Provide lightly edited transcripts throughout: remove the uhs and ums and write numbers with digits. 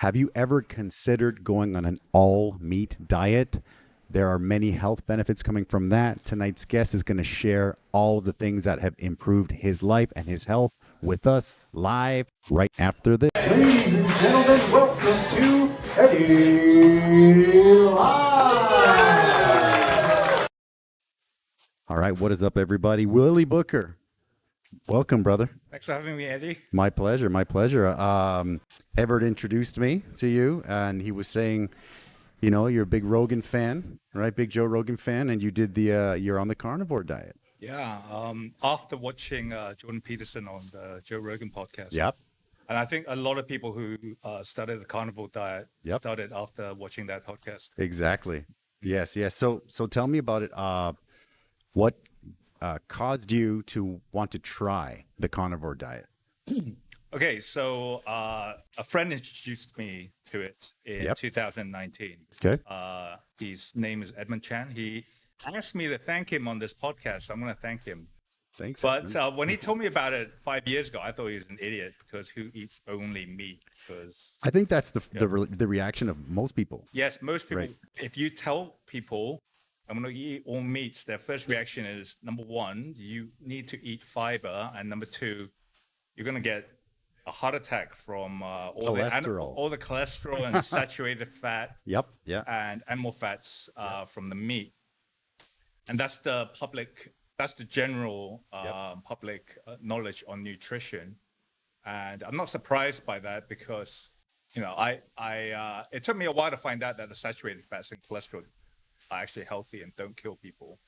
Have you ever considered going on an all-meat diet? There are many health benefits coming from that. Tonight's guest is going to share all of the things that have improved his life and his health with us live right after this. Ladies and gentlemen, welcome to eddylivepod. All right, what is up, everybody? Willie Booker. Welcome, brother. Thanks for having me, Eddie. My pleasure, my pleasure. Everett introduced me to you, and he was saying, you know, you're a big Rogan fan, right? Big Joe Rogan fan, and you did the, you're on the carnivore diet. Yeah, after watching Jordan Peterson on the Joe Rogan podcast. Yep. And I think a lot of people who started the carnivore diet Yep. started after watching that podcast. Exactly. Yes, yes. So tell me about it. What caused you to want to try the carnivore diet? Okay, so a friend introduced me to it in 2019. Okay. His name is Edmund Chan. He asked me to thank him on this podcast. So I'm going to thank him. Thanks. But when he told me about it 5 years ago, I thought he was an idiot because who eats only meat? Because I think that's the reaction of most people. yes, most people, Right. if you tell people I'm going to eat all meats, their first reaction is, number one, you need to eat fiber. And number two, you're going to get a heart attack from all the cholesterol and saturated fat Yep. Yeah. and animal fats from the meat. And that's the general public knowledge on nutrition. And I'm not surprised by that because, you know, it took me a while to find out that the saturated fats and cholesterol are actually healthy and don't kill people.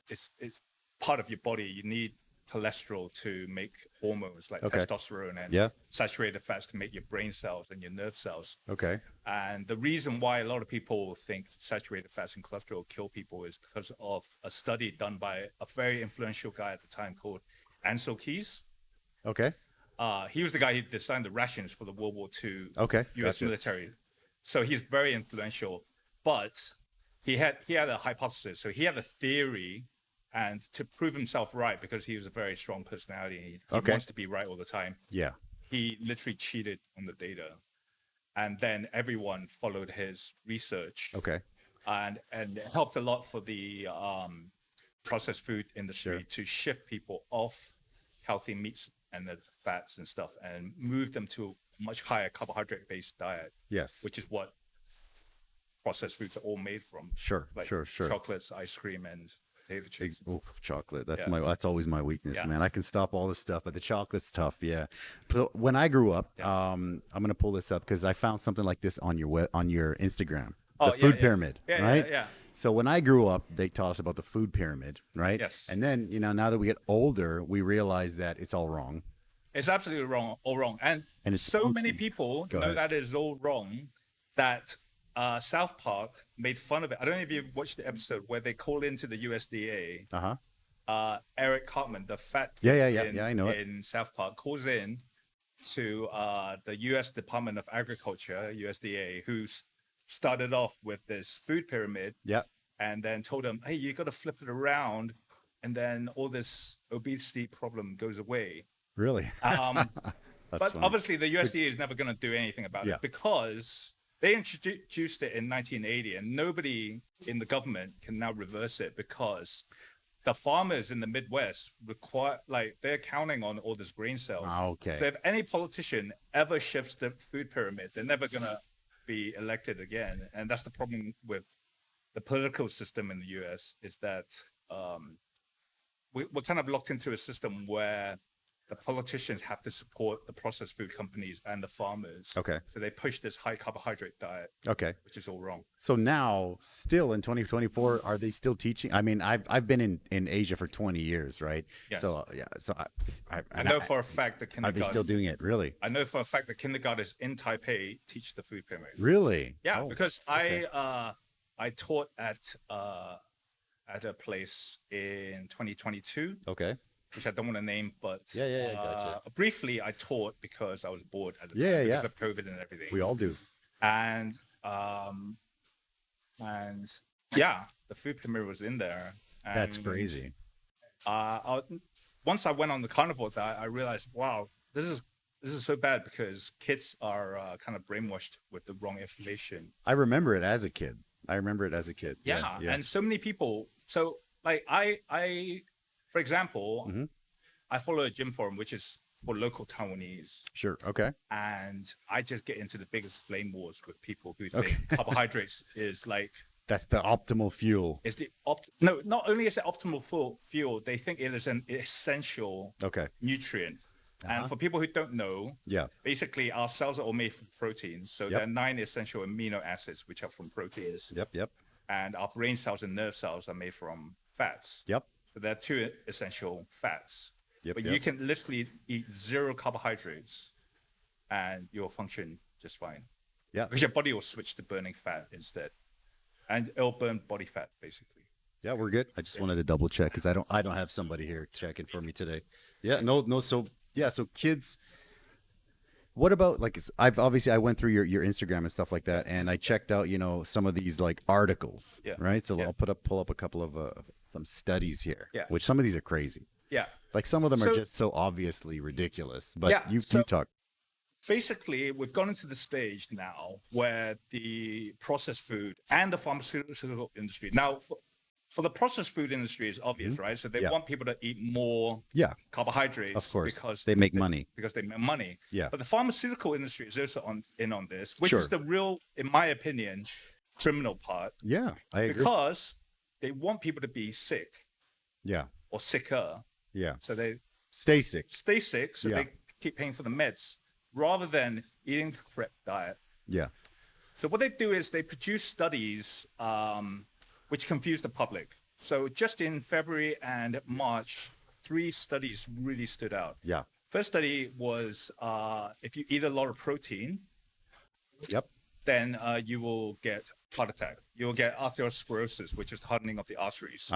It's part of your body. You need cholesterol to make hormones like testosterone and saturated fats to make your brain cells and your nerve cells. Okay. And the reason why a lot of people think saturated fats and cholesterol kill people is because of a study done by a very influential guy at the time called Ansel Keys. Okay. He was the guy who designed the rations for the World War II U.S. military. So he's very influential, but he had a hypothesis. So he had a theory, and to prove himself right, because he was a very strong personality, he wants to be right all the time. Yeah. He literally cheated on the data, and then everyone followed his research. Okay. And it helped a lot for the processed food industry to shift people off healthy meats and the fats and stuff and move them to a much higher carbohydrate-based diet. Yes. Which is what processed foods are all made from. Sure. Like sure. chocolates, ice cream, and potato chips. Ooh, chocolate. That's always my weakness, man. I can stop all this stuff, but the chocolate's tough. Yeah. When I grew up, I'm gonna pull this up because I found something like this on your Instagram. The food pyramid, right? Yeah. So when I grew up, they taught us about the food pyramid, right? Yes. And then, you know, now that we get older, we realize that it's all wrong. It's absolutely wrong, all wrong. And it's so many people know that is all wrong that South Park made fun of it. I don't know if you watched the episode where they call into the USDA. Eric Cartman, the fat I know in South Park, calls in to the U.S. Department of Agriculture, USDA, who's started off with this food pyramid. And then told them, hey, you got to flip it around, and then all this obesity problem goes away. Really? But funny. obviously the USDA is never going to do anything about it because they introduced it in 1980, and nobody in the government can now reverse it because the farmers in the Midwest they're counting on all this grain sales. So if any politician ever shifts the food pyramid, they're never going to be elected again. And that's the problem with the political system in the US, is that we're kind of locked into a system where the politicians have to support the processed food companies and the farmers. So they push this high carbohydrate diet, which is all wrong. So now, still in 2024, are they still teaching? I mean, I've been in Asia for 20 years, right? Yeah. So I know for a fact that kindergarten. Are they still doing it? Really? I know for a fact that kindergartens in Taipei teach the food pyramid. Really? Yeah, because I taught at a place in 2022. Which I don't want to name, but gotcha. Briefly, I taught because I was bored at the time because of COVID and everything. We all do. And the food pyramid was in there. And that's crazy. Once I went on the carnivore diet, I realized, wow, this this is so bad because kids are kind of brainwashed with the wrong information. I remember it as a kid. Yeah. And so many people. So like for example, I follow a gym forum, which is for local Taiwanese. Sure. Okay. And I just get into the biggest flame wars with people who think carbohydrates is like, that's the optimal fuel. Is the no, not only is it optimal fuel, they think it is an essential nutrient. And for people who don't know, basically our cells are all made from proteins. So there are 9 essential amino acids, which are from proteins. Yep. And our brain cells and nerve cells are made from fats. Yep. So there are 2 essential fats. But you can literally eat 0 carbohydrates and you'll function just fine. Yeah. Because your body will switch to burning fat instead. And it'll burn body fat, basically. Yeah, we're good. I just wanted to double check because I don't have somebody here checking for me today. Yeah, no. So kids. What about like I went through your Instagram and stuff like that, and I checked out some of these like articles, right? So I'll pull up a couple of some studies here, which some of these are crazy. Yeah, like some of them are just so obviously ridiculous. But you talk. Basically, we've gone into the stage now where the processed food and the pharmaceutical industry. Now, for the processed food industry, is obvious, right? So they want people to eat more carbohydrates, of course, because they make money. Because they make money. Yeah. But the pharmaceutical industry is also in on this, which is the real, in my opinion, criminal part. Yeah, I agree. Because they want people to be sick. Yeah. Or sicker. Yeah. So they stay sick. So they keep paying for the meds, rather than eating the correct diet. Yeah. So what they do is they produce studies which confuse the public. So just in February and March, 3 studies really stood out. Yeah. First study was if you eat a lot of protein, then you will get heart attack. You will get atherosclerosis, which is hardening of the arteries.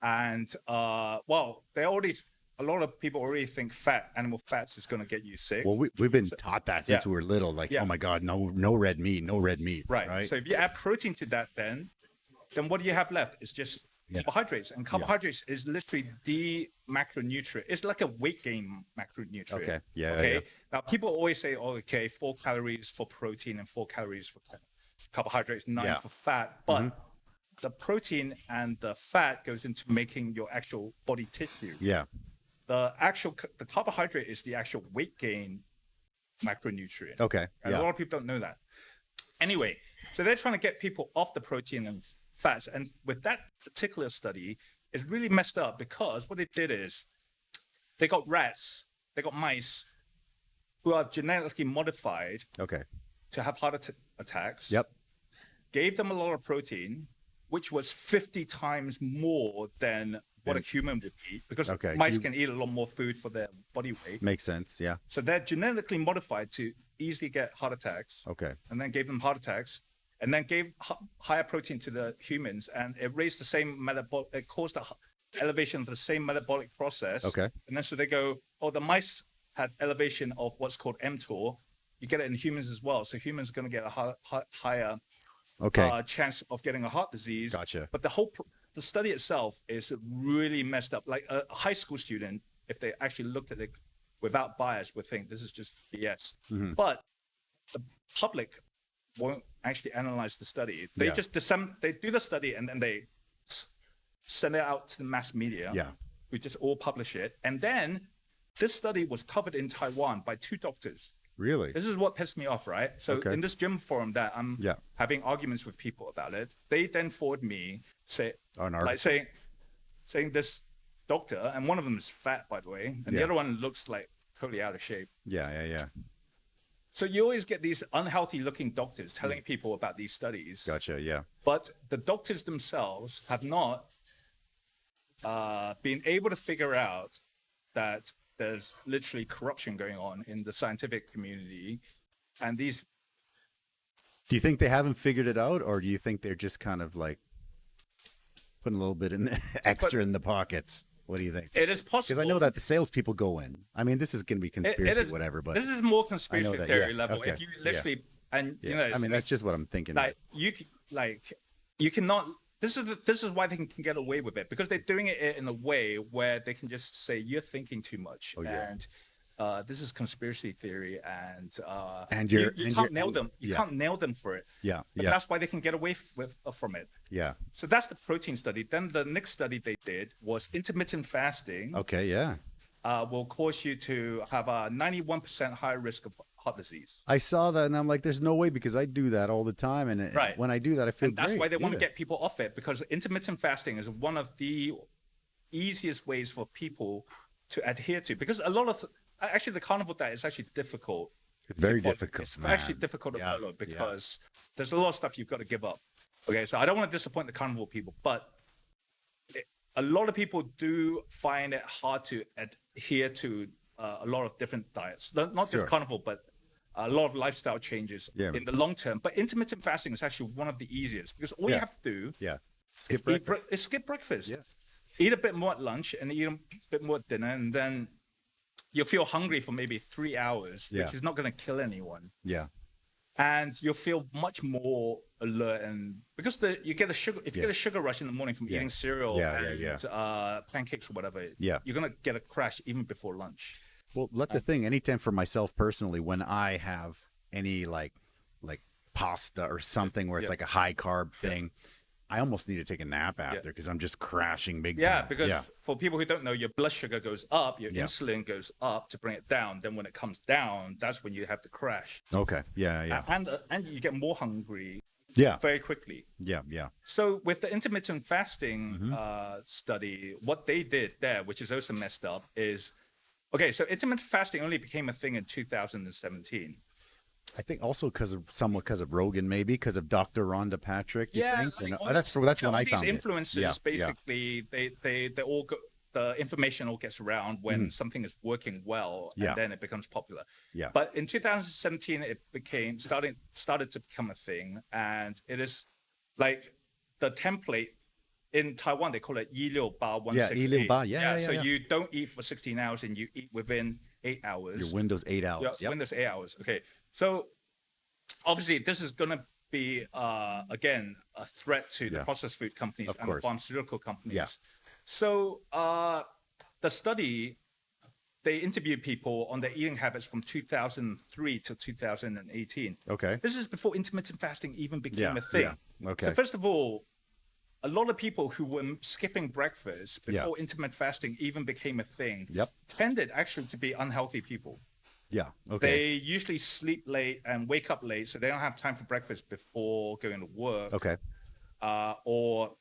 And a lot of people already think animal fats is going to get you sick. Well, we've been taught that since we were little. Like, oh my God, no red meat, no red meat. Right. So if you add protein to that, then what do you have left? It's just carbohydrates. And carbohydrates is literally the macronutrient. It's like a weight gain macronutrient. Okay. Yeah. Now, people always say, 4 calories for protein and 4 calories for carbohydrates, 9 for fat. But the protein and the fat goes into making your actual body tissue. Yeah. The carbohydrate is the actual weight gain macronutrient. Okay. And a lot of people don't know that. Anyway, so they're trying to get people off the protein and fats. And with that particular study, it's really messed up because what they did is they got mice who are genetically modified to have heart attacks. Yep. Gave them a lot of protein, which was 50 times more than what a human would eat, because mice can eat a lot more food for their body weight. Makes sense, yeah. So they're genetically modified to easily get heart attacks. And then gave them heart attacks, and then gave higher protein to the humans, and it raised the same it caused the elevation of the same metabolic process. And then so they go, the mice had elevation of what's called mTOR. You get it in humans as well. So humans are going to get a higher chance of getting a heart disease. Gotcha. But the study itself is really messed up. Like a high school student, if they actually looked at it without bias, would think this is just BS. But the public won't actually analyze the study. They just they do the study and then they send it out to the mass media, who just all publish it. And then this study was covered in Taiwan by 2 doctors. Really? This is what pissed me off, right? So in this gym forum that I'm having arguments with people about it, they then forward me saying this doctor, and one of them is fat, by the way, and the other one looks like totally out of shape. Yeah. So you always get these unhealthy looking doctors telling people about these studies. Gotcha, yeah. But the doctors themselves have not been able to figure out that there's literally corruption going on in the scientific community. And do you think they haven't figured it out, or do you think they're just kind of like putting a little bit in extra in the pockets? What do you think? It is possible. Because I know that the salespeople go in. I mean, this is going to be conspiracy, whatever, but this is more conspiracy theory level. Okay. If you literally, I mean, that's just what I'm thinking. You cannot. This is why they can get away with it, because they're doing it in a way where they can just say you're thinking too much, and this is conspiracy theory, and you're you and can't you're nail them. You yeah. can't nail them for it. Yeah, But yeah, that's why they can get away from it. yeah. So that's the protein study. Then the next study they did was intermittent fasting Okay, yeah. will cause you to have a 91% higher risk of heart disease. I saw that and I'm like, there's no way, because I do that all the time, and Right. when I do that, I feel And that's great. why they want to Yeah. get people off it, because intermittent fasting is one of the easiest ways for people to adhere to. Because a lot of actually the carnivore diet is actually difficult. It's very to follow. difficult. It's man. actually difficult to Yeah, follow yeah. because there's a lot of stuff you've got to give up. Okay, so I don't want to disappoint the carnivore people, but a lot of people do find it hard to adhere to a lot of different diets, not Sure. just carnivore, but a lot of lifestyle changes Yeah. in the long term. But intermittent fasting is actually one of the easiest, because all you Yeah. have to do Yeah. is Skip breakfast. skip breakfast. Yeah. Eat a bit more at lunch and eat a bit more at dinner, and then you'll feel hungry for maybe 3 hours, Yeah. which is not going to kill anyone. Yeah. And you'll feel much more alert, and because you get a sugar, if you Yeah. get a sugar rush in the morning from Yeah. eating cereal Yeah, and yeah, pancakes or whatever, Yeah. you're gonna get a crash even before lunch. Well, that's the thing. Anytime for myself personally, when I have any like pasta or something where it's Yeah. like a high carb thing, I almost need to take a nap after, because I'm just crashing big Yeah, time. because for people who don't know, your blood sugar goes up, your Yeah. insulin goes up to bring it down. Then when it comes down, that's when you have to crash, Okay. Yeah. Yeah. and you get more hungry Yeah. very quickly. Yeah. Yeah. So with the intermittent fasting Mm-hmm. study, what they did there, which is also messed up, is okay. So intermittent fasting only became a thing in 2017. I think also because of Rogan, maybe because of Dr. Rhonda Patrick. You think? like You know, all that's these- when all I these found influencers, it. Yeah. basically, they all go, the information all gets around when something is working well, and Yeah. then it becomes popular. Yeah. But in 2017, it started to become a thing, and it is like the template. In Taiwan, they call it 168. 168. Yeah. So you don't eat for 16 hours and you eat within 8 hours. Your Windows 8 hours. Yeah, Yep. Windows 8 hours. Okay. So obviously this is going to be, again, a threat to the Yeah. processed food companies Of and the course. pharmaceutical companies. Yeah. So the study, they interviewed people on their eating habits from 2003 to 2018. Okay. This is before intermittent fasting even became Yeah, a thing. yeah, okay. So first of all, a lot of people who were skipping breakfast Yeah. before intermittent fasting even became a thing Yep. tended actually to be unhealthy people. Yeah. Okay. They usually sleep late and wake up late, so they don't have time for breakfast before going to work. Okay. Or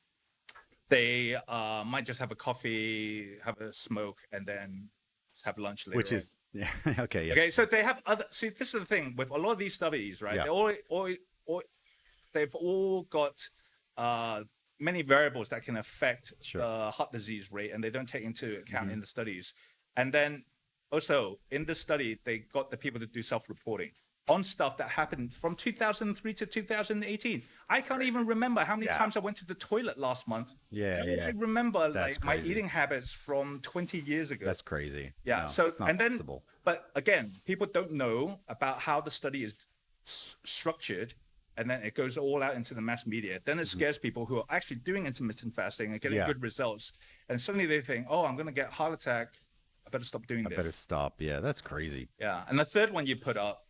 they might just have a coffee, have a smoke, and then have lunch later. Which on. is yeah. Okay. Yes. Okay, so they have other. See, this is the thing with a lot of these studies, right? Yeah. They've all got many variables that can affect Sure. the heart disease rate, and they don't take into account in the studies. And then also in this study, they got the people to do self-reporting on stuff that happened from 2003 to 2018. I can't even remember how many Yeah. times I went to the toilet last month. Yeah, How would yeah. I remember That's like my crazy. eating habits from 20 years ago. That's crazy. Yeah. No, So it's not and then, possible. but again, people don't know about how the study is structured, and then it goes all out into the mass media. Then it scares people who are actually doing intermittent fasting and getting Mm-hmm. Yeah. good results, and suddenly they think, "Oh, I'm going to get a heart attack. I better stop doing I this." better stop. Yeah, that's crazy. Yeah. And the third one you put up,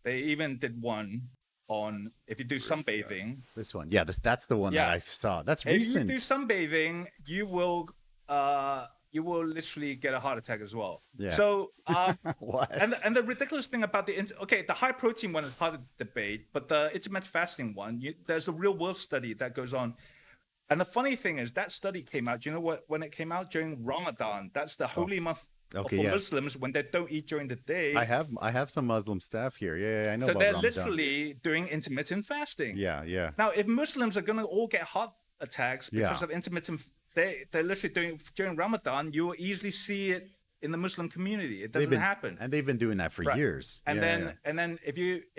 they even did one on if you do sunbathing. This one. Yeah, that's the one Yeah. that I saw. That's If you recent. do sunbathing, you will literally get a heart attack as well. Yeah. So What? and the ridiculous thing about the high protein one is hard to debate, but the intermittent fasting one, there's a real world study that goes on. And the funny thing is that study came out. Do you know what? When it came out during Ramadan, that's the holy month Okay, for yeah. Muslims when they don't eat during the day. I have some Muslim staff here. Yeah, I know So about they're Ramadan. literally doing intermittent fasting. Yeah, yeah. Now, if Muslims are going to all get heart attacks because Yeah. of intermittent, they're literally doing during Ramadan. You will easily see it in the Muslim community. It doesn't happen. And they've been doing that for Right. years. And Yeah, then yeah. and then if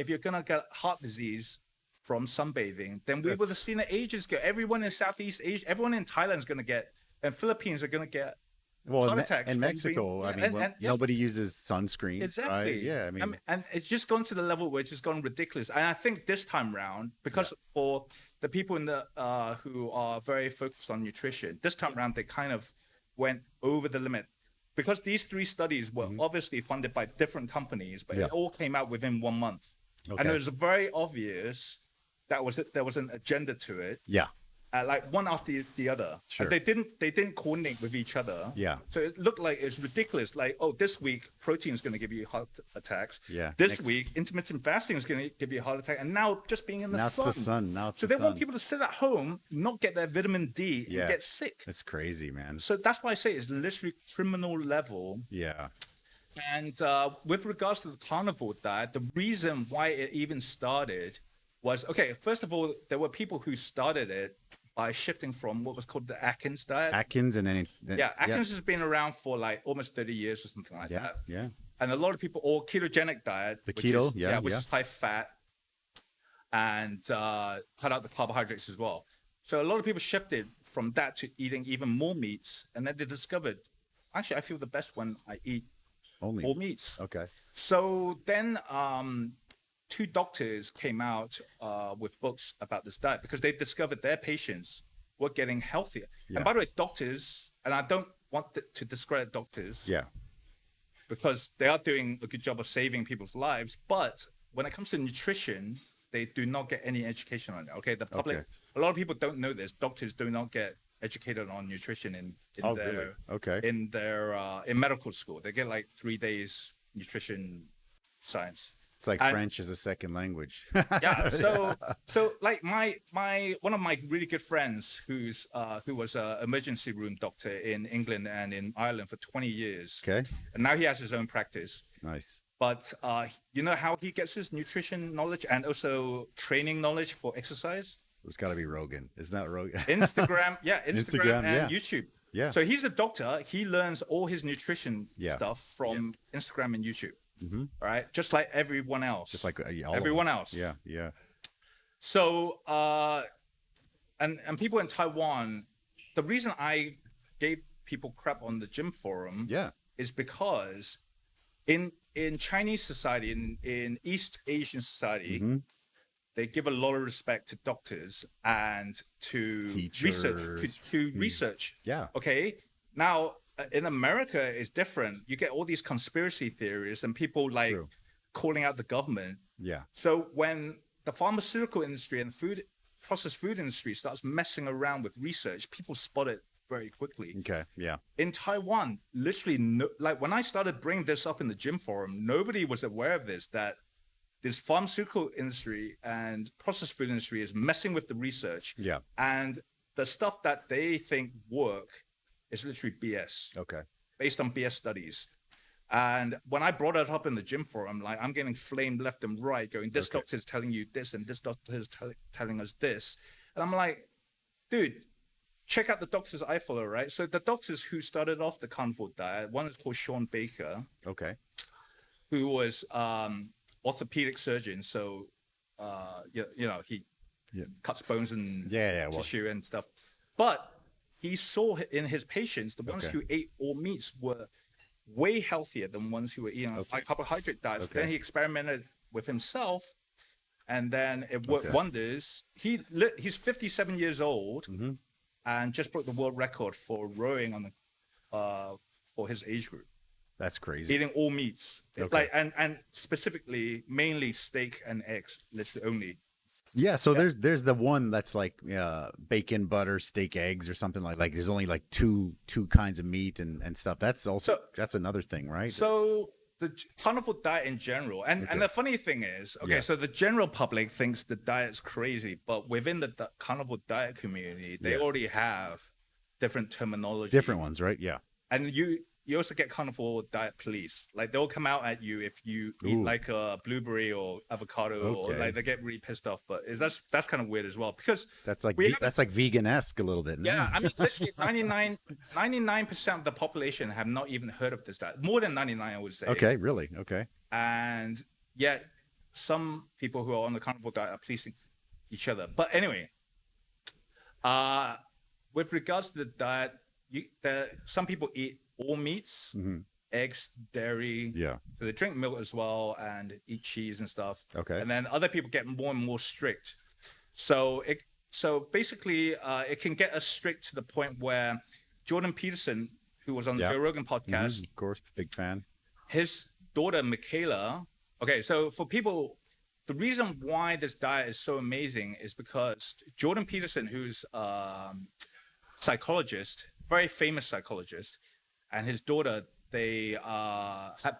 you're gonna get heart disease from sunbathing, then we would have seen it ages ago. Everyone in Southeast Asia, everyone in Thailand is gonna get, and Philippines are gonna get Well, heart in, attacks in from Mexico, being- I mean, and- well, and- yeah. nobody uses sunscreen. Exactly. Right? Yeah, I mean, and it's just gone to the level where it's just gone ridiculous. And I think this time round, because for the people in the who are very focused on nutrition, this time round they kind of went over the limit. because these 3 studies were obviously funded by different companies, but it all came out within 1 month. And it was very obvious that there was an agenda to it. Yeah. Like one after the other. Sure. And they didn't coordinate with each other. Yeah. So it looked like it's ridiculous. Like, oh, this week protein is going to give you heart attacks. Yeah. This week intermittent fasting is going to give you a heart attack. And now just being in the sun. Now it's the sun. So they want people to sit at home, not get their vitamin D, and get sick. It's crazy, man. So that's why I say it's literally criminal level. Yeah. And with regards to the carnivore diet, the reason why it even started was, okay, first of all, there were people who started it by shifting from what was called the Atkins diet. Atkins and then Atkins has been around for like almost 30 years or something like that. Yeah. And a lot of people, or ketogenic diet, The which keto, is, which is high fat and cut out the carbohydrates as well. So a lot of people shifted from that to eating even more meats, and then they discovered, actually, I feel the best when I eat Only more meats. Okay. So then 2 doctors came out with books about this diet because they discovered their patients were getting healthier. And by the way, doctors, and I don't want to discredit doctors, because they are doing a good job of saving people's lives, but when it comes to nutrition, they do not get any education on it. Okay, the public, a lot of people don't know this. Doctors do not get educated on nutrition in medical school. They get like 3 days nutrition science. It's like French is a second language. So like one of my really good friends who was an emergency room doctor in England and in Ireland for 20 years. Okay. And now he has his own practice. Nice. But you know how he gets his nutrition knowledge and also training knowledge for exercise? It's got to be Rogan. Isn't that Rogan? Instagram and YouTube. Yeah. So he's a doctor. He learns all his nutrition stuff from Instagram and YouTube. Right? Just like everyone else. Just like everyone else. Yeah. So, and people in Taiwan, the reason I gave people crap on the gym forum is because in Chinese society, in East Asian society, they give a lot of respect to doctors and to research. Yeah. Okay. Now, in America, it's different. You get all these conspiracy theories and people like calling out the government. Yeah. So when the pharmaceutical industry and processed food industry starts messing around with research, people spot it very quickly. Okay. Yeah. In Taiwan, literally, like when I started bringing this up in the gym forum, nobody was aware of this, that this pharmaceutical industry and processed food industry is messing with the research. Yeah. And the stuff that they think work is literally BS. Okay. Based on BS studies. And when I brought it up in the gym forum, like I'm getting flamed left and right, going, this doctor is telling you this and this doctor is telling us this. And I'm like, dude, check out the doctors I follow, right? So the doctors who started off the carnivore diet, one is called Sean Baker. Okay. Who was orthopedic surgeon. So, he cuts bones and tissue and stuff. But he saw in his patients, the ones who ate all meats were way healthier than ones who were eating high carbohydrate diets. Then he experimented with himself, and then it worked wonders. He's 57 years old and just broke the world record for rowing on the for his age group. That's crazy. Eating all meats, like and specifically mainly steak and eggs, literally only. Yeah, so there's the one that's like bacon, butter, steak, eggs, or something like there's only like two kinds of meat and stuff. That's also that's another thing, right? So the carnivore diet in general, and the funny thing is, so the general public thinks the diet's crazy, but within the carnivore diet community, they already have different terminology, different ones, right? Yeah, and you also get carnivore diet police. Like they'll come out at you if you eat like a blueberry or avocado, or like they get really pissed off. But that's kind of weird as well, because that's like vegan-esque a little bit. No? Yeah, I mean, literally 99% of the population have not even heard of this diet. More than 99, I would say. Okay, really? Okay. And yet, some people who are on the carnivore diet are policing each other. But anyway, with regards to the diet, some people eat all meats, eggs, dairy. Yeah. So they drink milk as well and eat cheese and stuff. Okay. And then other people get more and more strict. So basically, it can get us strict to the point where Jordan Peterson, who was on the Yeah. Joe Rogan podcast, Of course, big fan. his daughter Michaela. Okay, so for people, the reason why this diet is so amazing is because Jordan Peterson, who's psychologist, very famous psychologist, and his daughter, they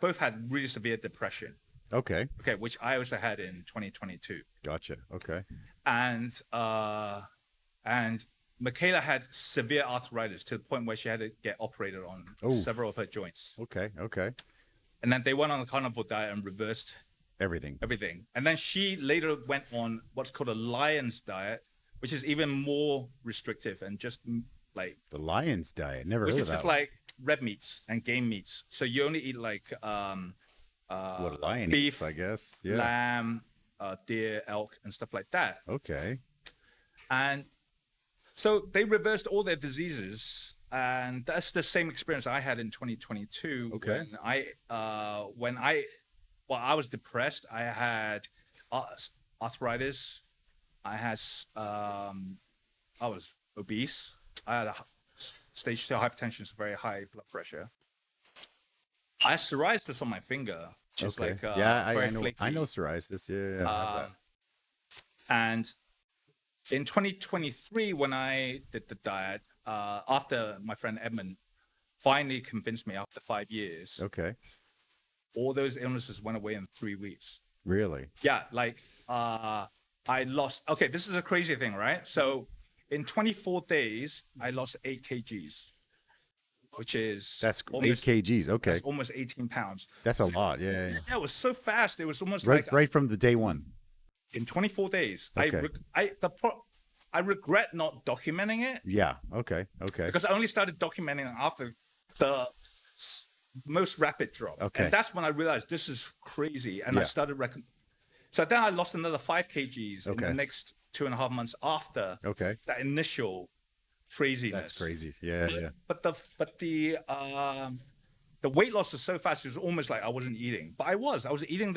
both had really severe depression. Okay. Okay, which I also had in 2022. Gotcha. Okay. And Michaela had severe arthritis to the point where she had to get operated on several of her joints. Okay. Okay. And then they went on the carnivore diet and reversed Everything. And then she later went on what's called a lion's diet, which is even more restrictive and just like The lion's diet. Never which heard is of just that. like red meats and game meats. So you only eat like What a lion beef, eats, I guess. Yeah. lamb, deer, elk, and stuff like that. Okay. And so they reversed all their diseases, and that's the same experience I had in 2022. Okay. When I was depressed. I had arthritis. I was obese. I had stage 2 hypertension, so very high blood pressure. I had psoriasis on my finger, which is like very flaky. I know psoriasis. Yeah. I have that. And in 2023, when I did the diet, after my friend Edmund finally convinced me after 5 years, Okay. all those illnesses went away in 3 weeks. Really? Yeah, like I lost. Okay, this is a crazy thing, right? So in 24 days, I lost 8 kgs, which is That's almost 8 kgs. Okay. That's almost 18 pounds. That's a lot. Yeah. Yeah, it was so fast. It was almost Right, like right from the day one. in 24 days. Okay. I regret not documenting it Yeah. Okay. Okay. because I only started documenting it after the most rapid drop. Okay. And that's when I realized this is crazy. And I Yeah. started So then I lost another 5 kgs in Okay. the next 2.5 months after Okay. that initial craziness. That's crazy. Yeah. Yeah. But the weight loss is so fast. It was almost like I wasn't eating, but I was eating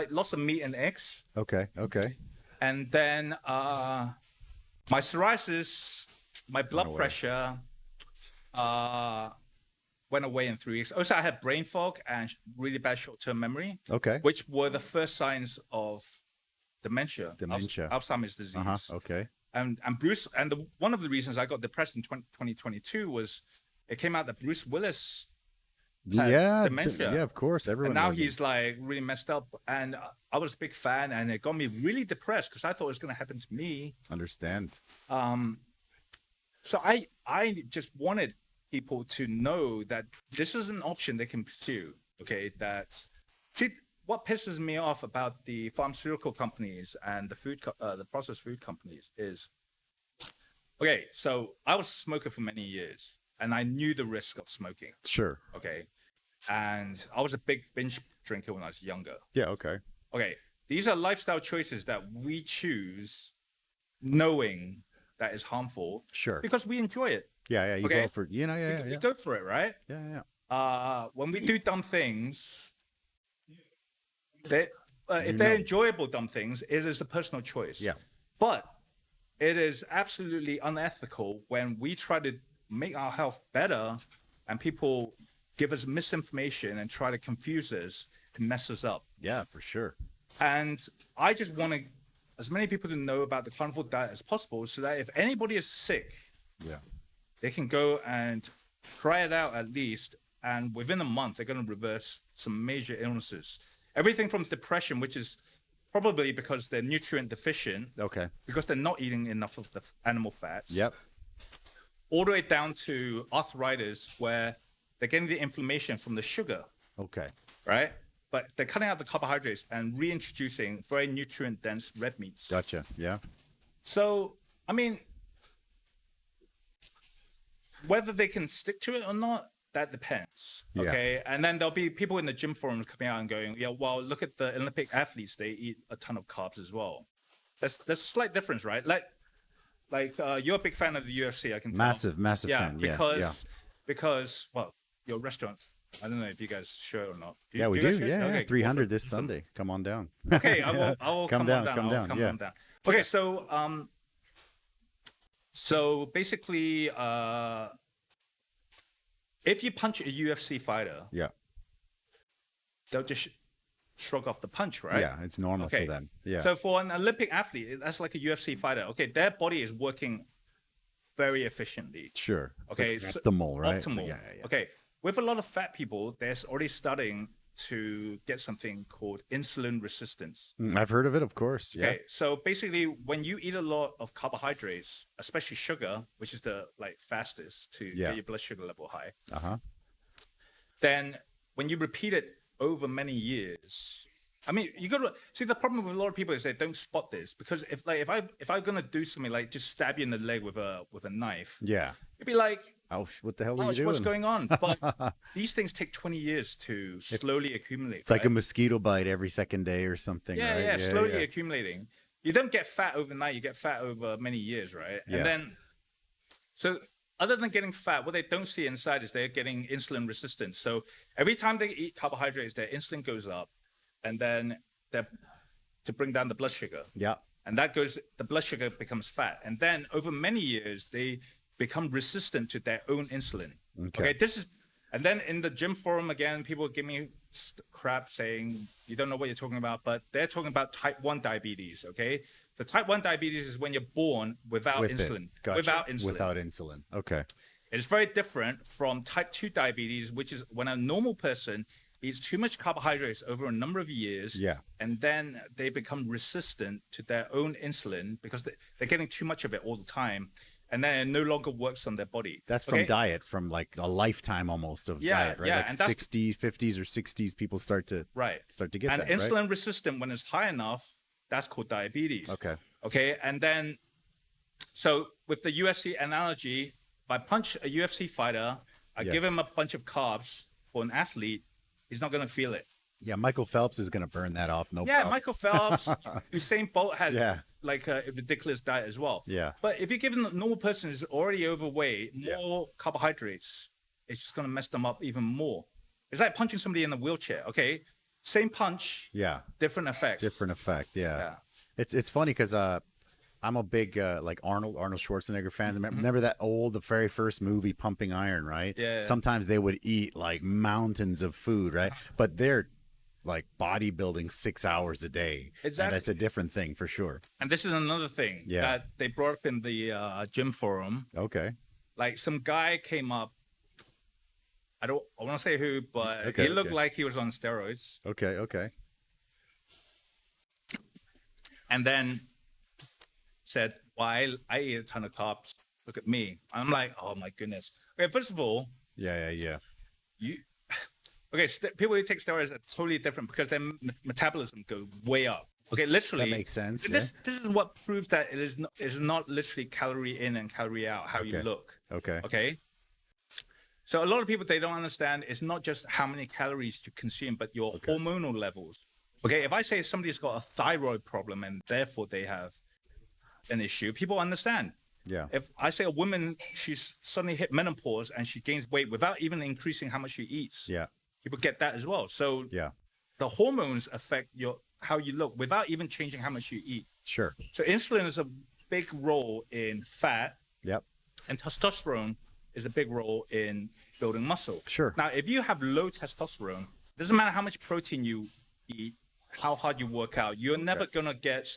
lots of meat and eggs. Okay. Okay. And then my psoriasis, my blood away. pressure went away in 3 weeks. Also, I had brain fog and really bad short-term memory, Okay. which were the first signs of dementia. Dementia. Alzheimer's disease. Okay. And Bruce, and one of the reasons I got depressed in 2022 was it came out that Bruce Willis had Yeah. dementia. Yeah. Of course. Everyone. And now knows him. he's like really messed up. And I was a big fan, and it got me really depressed because I thought it was going to happen to me. Understand. So I just wanted people to know that this is an option they can pursue. Okay, see, what pisses me off about the pharmaceutical companies and the processed food companies is, okay, so I was a smoker for many years, and I knew the risk of smoking. Sure. Okay, and I was a big binge drinker when I was younger. Yeah. Okay. Okay, these are lifestyle choices that we choose knowing that is harmful. Sure. Because we enjoy it. Yeah. Yeah. You Okay. go for. You know. Yeah. We Yeah. go for it, right? Yeah. Yeah. When we do dumb things, if they're know. enjoyable dumb things, it is a personal choice. Yeah. But it is absolutely unethical when we try to make our health better and people give us misinformation and try to confuse us to mess us up. Yeah. For sure. And I just want as many people to know about the carnivore diet as possible so that if anybody is sick, Yeah. they can go and try it out at least. And within a month, they're going to reverse some major illnesses. Everything from depression, which is probably because they're nutrient deficient, Okay. because they're not eating enough of the animal fats, Yep. all the way down to arthritis, where they're getting the inflammation from the sugar, Okay. right? But they're cutting out the carbohydrates and reintroducing very nutrient-dense red meats. Gotcha. Yeah. So, I mean, whether they can stick to it or not, that depends. Yeah. Okay. And then there'll be people in the gym forums coming out and going, yeah, well, look at the Olympic athletes. They eat a ton of carbs as well. There's a slight difference, right? Like you're a big fan of the UFC, I can tell. Massive fan. Because, well, your restaurants, I don't know if you guys share or not. Yeah, we guys do. share? Yeah. Okay, 300 this Sunday. Come on down. Okay, I will come down. Come down. Come Yeah. on down. Okay, so basically, if you punch a UFC fighter, Yeah. they'll just shrug off the punch, right? Yeah, it's normal for them. Yeah. So for an Olympic athlete, that's like a UFC fighter. Okay, their body is working very efficiently. Sure. It's Okay, like optimal, right? Optimal. Yeah, yeah. Okay, with a lot of fat people, they're already starting to get something called insulin resistance. I've heard of it, of course. Yeah. Okay, so basically, when you eat a lot of carbohydrates, especially sugar, which is the fastest to get your blood sugar level high, then when you repeat it over many years, I mean, you got to see the problem with a lot of people is they don't spot this, because if I'm gonna do something like just stab you in the leg with a knife, Yeah. you'd be like, Oh, what the hell are you doing? what's going on? But these things take 20 years to slowly accumulate. It's like a mosquito bite every second day or something, yeah, right? yeah, slowly accumulating. You don't get fat overnight; you get fat over many years, right? Yeah. And then, so other than getting fat, what they don't see inside is they're getting insulin resistance. So every time they eat carbohydrates, their insulin goes up, and then to bring down the blood sugar. Yeah. And the blood sugar becomes fat. And then over many years, they become resistant to their own insulin. Okay. And then in the gym forum, again, people give me crap saying, you don't know what you're talking about, but they're talking about type 1 diabetes. Okay. The type 1 diabetes is when you're born without insulin. Gotcha. Without insulin. Without insulin. Okay. It's very different from type 2 diabetes, which is when a normal person eats too much carbohydrates over a number of years, and then they become resistant to their own insulin because they're getting too much of it all the time, and then it no longer works on their body. That's from diet, from like a lifetime almost of diet, right? Yeah, like and 60s, 50s, or 60s, people start to get and that, insulin right? resistant, when it's high enough, that's called diabetes. Okay. And then, so with the UFC analogy, if I punch a UFC fighter, I give him a bunch of carbs for an athlete, he's not going to feel it. Yeah, Michael Phelps is going to burn that off. No Yeah, problem. Michael Phelps, Usain Bolt had like a ridiculous diet as well. Yeah. But if you're giving a normal person who's already overweight more carbohydrates, it's just going to mess them up even more. It's like punching somebody in a wheelchair. Okay, same punch. Yeah. Different effect. Different effect. Yeah. It's funny because I'm a big like Arnold Schwarzenegger fan. Remember that the very first movie, Pumping Iron, right? Yeah. Sometimes they would eat like mountains of food, right? But they're like bodybuilding 6 hours a day. Exactly. And that's a different thing for sure. And this is another thing that they brought up in the gym forum. Okay. Like some guy came up. I want to say who, but he looked like he was on steroids. Okay. And then said, "Well, I eat a ton of carbs. Look at me." I'm like, "Oh my goodness." Okay, first of all, yeah. People who take steroids are totally different because their metabolism goes way up. Okay, literally. That makes sense. This is what proves that it is not literally calorie in and calorie out how you look. Okay. So a lot of people, they don't understand it's not just how many calories you consume, but your hormonal levels. Okay, if I say somebody's got a thyroid problem and therefore they have an issue, people understand. Yeah. If I say a woman, she's suddenly hit menopause and she gains weight without even increasing how much she eats. Yeah. People get that as well. So the hormones affect how you look without even changing how much you eat. Sure. So insulin is a big role in fat. Yep. And testosterone is a big role in building muscle. Sure. Now, if you have low testosterone, doesn't matter how much protein you eat, how hard you work out, you're never going to get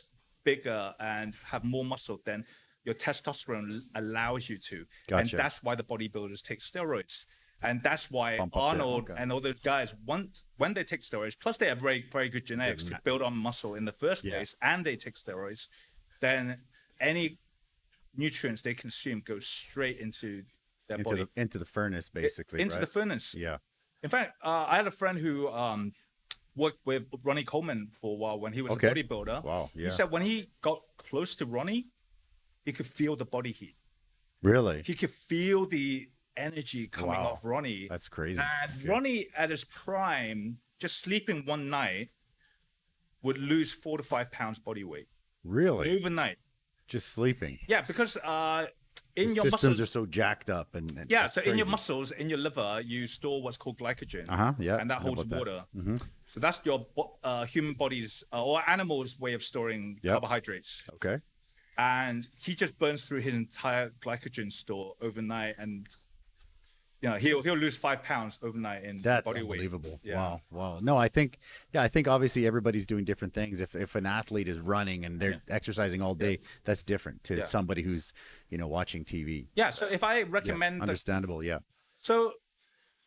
bigger and have more muscle than your testosterone allows you to. Gotcha. And that's why the bodybuilders take steroids. And that's why Arnold and all those guys, when they take steroids, plus they have very, very good genetics to build on muscle in the first place, and they take steroids, then any nutrients they consume go straight into their body. Into the furnace, basically. Into the furnace. Yeah. In fact, I had a friend who worked with Ronnie Coleman for a while when he was a bodybuilder. Wow. Yeah. He said when he got close to Ronnie, he could feel the body heat. Really? He could feel the energy coming off Ronnie. That's crazy. And Ronnie at his prime, just sleeping one night, would lose 4 to 5 pounds body weight. Really? Overnight. Just sleeping. Yeah, because in your systems muscles are so jacked up and so in your muscles, in your liver, you store what's called glycogen. Yeah. And that holds water. So that's your human body's or animal's way of storing carbohydrates. Okay. And he just burns through his entire glycogen store overnight, and you know, he'll lose 5 pounds overnight in That's body weight. unbelievable. Yeah. Wow. Wow. No, I think, yeah, I think obviously everybody's doing different things. If an athlete is running and they're exercising all day, that's different to somebody who's, you know, watching TV. Yeah. So if I recommend Understandable. Yeah. So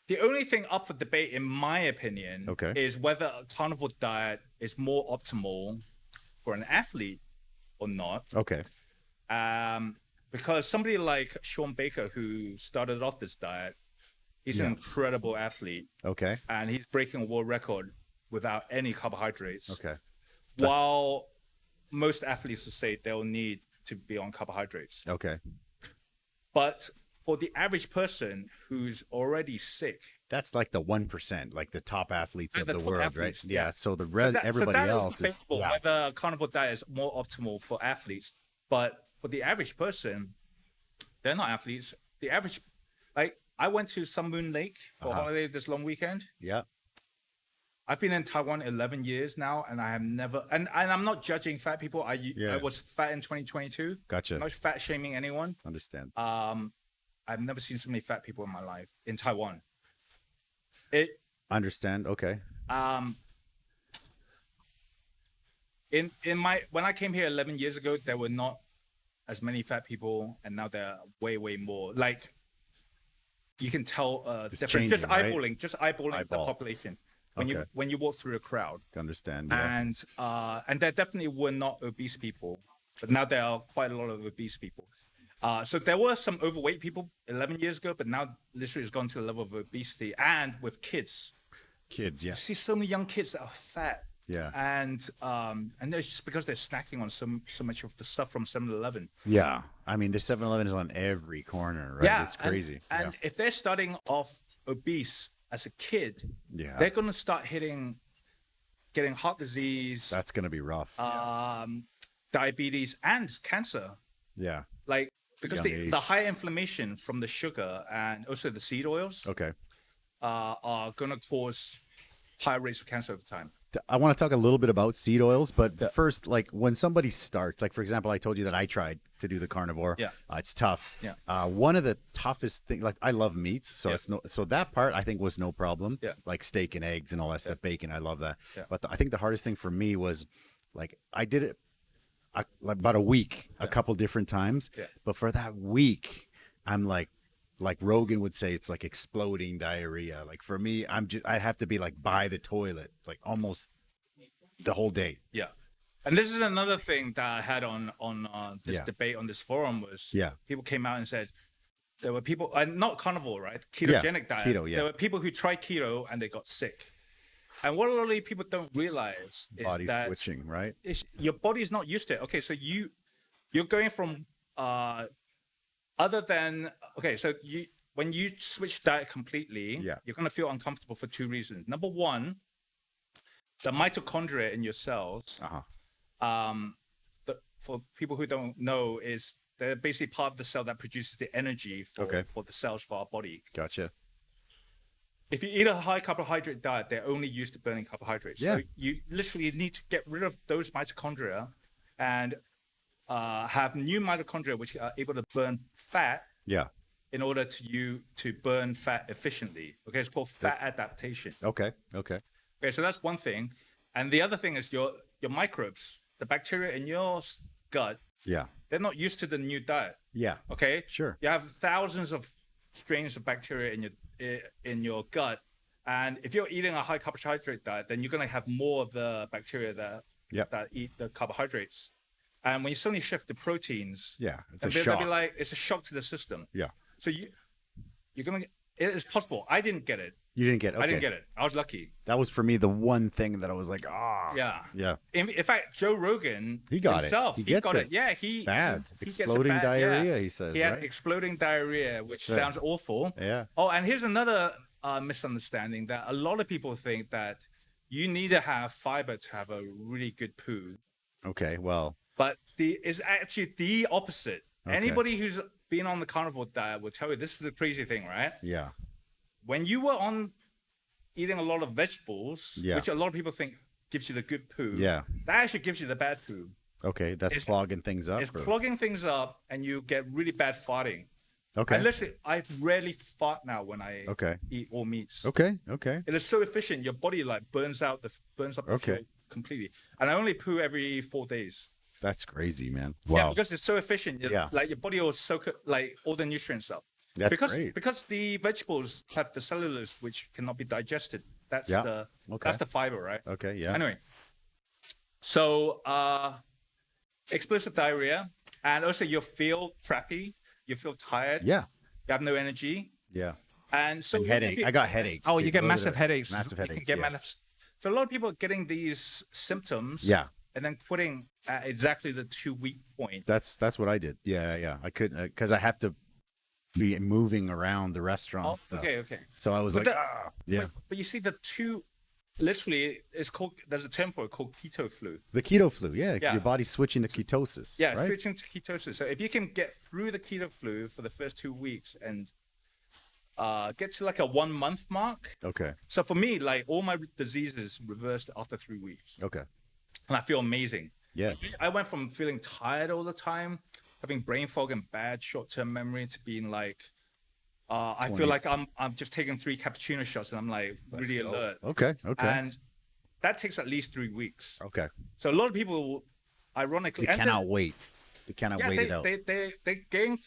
the only thing up for debate, in my opinion, is whether a carnivore diet is more optimal for an athlete or not. Okay. Because somebody like Sean Baker, who started off this diet, he's an incredible athlete. Okay. And he's breaking a world record without any carbohydrates. Okay. While most athletes will say they'll need to be on carbohydrates. Okay. But for the average person who's already sick, that's like the 1%, like the top athletes of the world, right? Yeah. So the everybody else is whether a carnivore diet is more optimal for athletes. But for the average person, they're not athletes. The average, like, I went to Sun Moon Lake for a holiday this long weekend. Yeah. I've been in Taiwan 11 years now, and I have never, and I'm not judging fat people. I was fat in 2022. Gotcha. I'm not fat shaming anyone. Understand. I've never seen so many fat people in my life in Taiwan. Understand. Okay. When I came here 11 years ago, there were not as many fat people, and now there are way more. Like, you can tell different, changing, just eyeballing the population when you walk through a crowd. Understand. Yeah. And there definitely were not obese people, but now there are quite a lot of obese people. So there were some overweight people 11 years ago, but now literally it's gone to the level of obesity, and with kids. Kids, yeah. You see so many young kids that are fat. Yeah. And it's just because they're snacking on so much of the stuff from 7-Eleven. Yeah. I mean, the 7-Eleven is on every corner, right? Yeah. It's crazy. And if they're starting off obese as a kid, yeah, they're going to start getting heart disease. That's going to be rough. Diabetes and cancer. Yeah. Like, because the high inflammation from the sugar and also the seed oils are going to cause higher rates of cancer over time. I want to talk a little bit about seed oils, but first, like, when somebody starts, like, for example, I told you that I tried to do the carnivore. Yeah. It's tough. Yeah. One of the toughest things, like, I love meats, so so that part I think was no problem. Yeah. Like steak and eggs and all that stuff, bacon, I love that. Yeah. But I think the hardest thing for me was, like, I did it like about a week, a couple different times. Yeah. But for that week, I'm like Rogan would say, it's like exploding diarrhea. Like, for me, I have to be like by the toilet, like almost the whole day. Yeah. And this is another thing that I had on this debate on this forum was people came out and said there were people, not carnivore, right? Ketogenic diet. Keto, There were people who tried keto and they got sick. And what a lot of people don't realize is body that switching, right? Your body is not used to it. Okay, so you're going from when you switch diet completely, you're going to feel uncomfortable for two reasons. Number one, the mitochondria in your cells, for people who don't know, is they're basically part of the cell that produces the energy for the cells for our body. Gotcha. If you eat a high carbohydrate diet, they're only used to burning carbohydrates. Yeah. So you literally need to get rid of those mitochondria and have new mitochondria which are able to burn fat. Yeah. In order to burn fat efficiently. Okay, it's called fat adaptation. Okay. Okay, so that's one thing. And the other thing is your microbes, the bacteria in your gut. Yeah. They're not used to the new diet. Yeah. Okay. Sure. You have thousands of strains of bacteria in your gut, and if you're eating a high carbohydrate diet, then you're going to have more of the bacteria that eat the carbohydrates. And when you suddenly shift to proteins, it's a shock. They'll be like, it's a shock to the system. Yeah. So you're going to. It is possible. I didn't get it. You didn't get it. Okay. I didn't get it. I was lucky. That was for me the one thing that I was like, Yeah. Yeah. In fact, Joe Rogan he got himself, it. He got it. Yeah, he exploding diarrhea. He says. He had exploding diarrhea, which sounds awful. Yeah. Oh, and here's another misunderstanding that a lot of people think that you need to have fiber to have a really good poo. Okay. Well. But it's actually the opposite. Okay. Anybody who's been on the carnivore diet will tell you this is the crazy thing, right? Yeah. When you were on eating a lot of vegetables, which a lot of people think gives you the good poo, that actually gives you the bad poo. Okay, that's clogging things up. It's clogging things up, and you get really bad farting. Okay. I rarely fart now when I Okay. eat all meats. Okay. Okay. It is so efficient. Your body like burns up the Okay. fuel completely. And I only poo every 4 days. That's crazy, man. Yeah, Wow. because it's so efficient. Yeah. Like your body will soak it, like all the nutrients up. That's great. Because the vegetables have the cellulose which cannot be digested. That's Yeah. that's the fiber, right? Okay. Yeah. Anyway, so explosive diarrhea, and also you feel crappy, you feel tired, Yeah. you have no energy, Yeah. and so And headache. I got headaches. Oh, too. you get A little massive bit of- headaches. Massive You headaches. can get Yeah. So a lot of people are getting these symptoms. Yeah. And then quitting at exactly the 2-week point. That's what I did. Yeah. Yeah. I couldn't because I have to be moving around the restaurant. Oh, stuff. okay. So I was But like, the- yeah. But you see, literally, it's called. There's a term for it called keto flu. The keto flu. Yeah. Yeah. Your body's switching to ketosis. Yeah, Right. switching to ketosis. So if you can get through the keto flu for the first 2 weeks and get to like a 1 month mark. Okay. So for me, like all my diseases reversed after 3 weeks, Okay. and I feel amazing. Yeah. I went from feeling tired all the time, having brain fog and bad short-term memory, to being like, I feel like I'm just taking 3 cappuccino shots and I'm like really alert. Okay. Okay. And that takes at least 3 weeks. Okay. So a lot of people, ironically, They cannot wait. They cannot wait it out. They gain.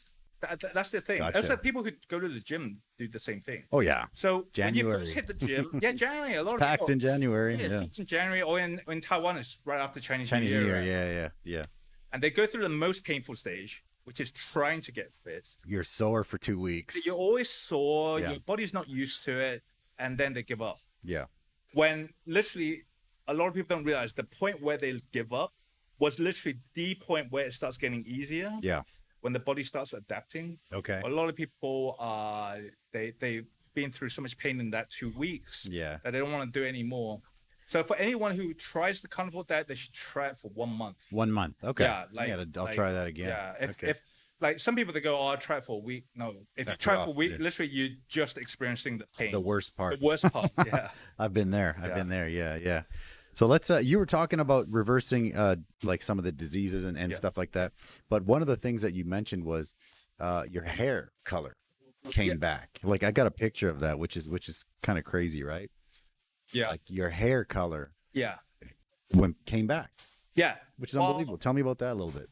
That's the thing. Gotcha. Also, people who go to the gym do the same thing. Oh yeah. So when you January. first hit the gym, January, a lot It's of packed people, in January. Yeah, Yeah. it's in January, or in Taiwan, it's right after Chinese Chinese New New Year. Year. right? Yeah. Yeah. Yeah. And they go through the most painful stage, which is trying to get fit. You're sore for 2 weeks. You're always sore. Yeah. Your body's not used to it, and then they give up. Yeah. When literally, a lot of people don't realize the point where they give up was literally the point where it starts getting easier. Yeah. When the body starts adapting. Okay. A lot of people, they've been through so much pain in that 2 weeks Yeah. that they don't want to do anymore. So for anyone who tries the carnivore diet, they should try it for 1 month. 1 month. Okay. Yeah, like, I'll try that again. Yeah, Okay. if like some people, they go, "Oh, I'll try it for a week." No, if you That's try it rough, for a week, yeah. literally you're just experiencing the pain. The worst part. The worst part. Yeah. I've been there. I've Yeah. been there. Yeah. Yeah. So let's. You were talking about reversing, like some of the diseases and Yeah. stuff like that. But one of the things that you mentioned was, your hair color came Yeah. back. Like I got a picture of that, which is kind of crazy, right? Yeah. Like your hair color Yeah. came back, Yeah. which is Well, unbelievable. Tell me about that a little bit.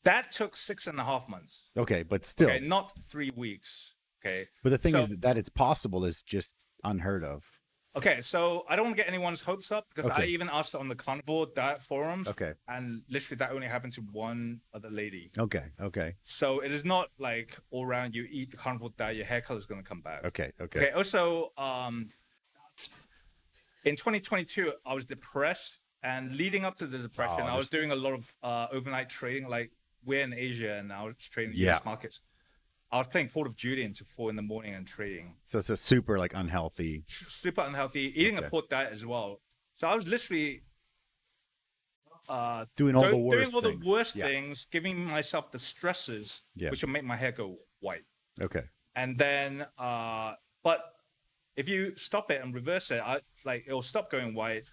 That took 6.5 months. Okay, but still. Okay, not 3 weeks. Okay. But the thing So- is that it's possible is just unheard of. Okay, so I don't want to get anyone's hopes up because I Okay. even asked on the carnivore diet forums. Okay. And literally that only happened to one other lady. Okay. Okay. So it is not like all around you eat the carnivore diet, your hair color is going to come back. Okay. Okay. Okay. Also, in 2022, I was depressed, and leading up to the depression, I was doing a lot of overnight trading. Like we're in Asia, and I was trading Yeah. US markets. I was playing Call of Duty until 4 a.m. and trading. So it's a super like unhealthy. Super unhealthy, eating Okay. a pork diet as well. So I was literally Doing all the doing worst all things. the worst Yeah. things, giving myself the stresses, Yeah. which will make my hair go white. Okay. And then, but if you stop it and reverse it, it'll stop going white.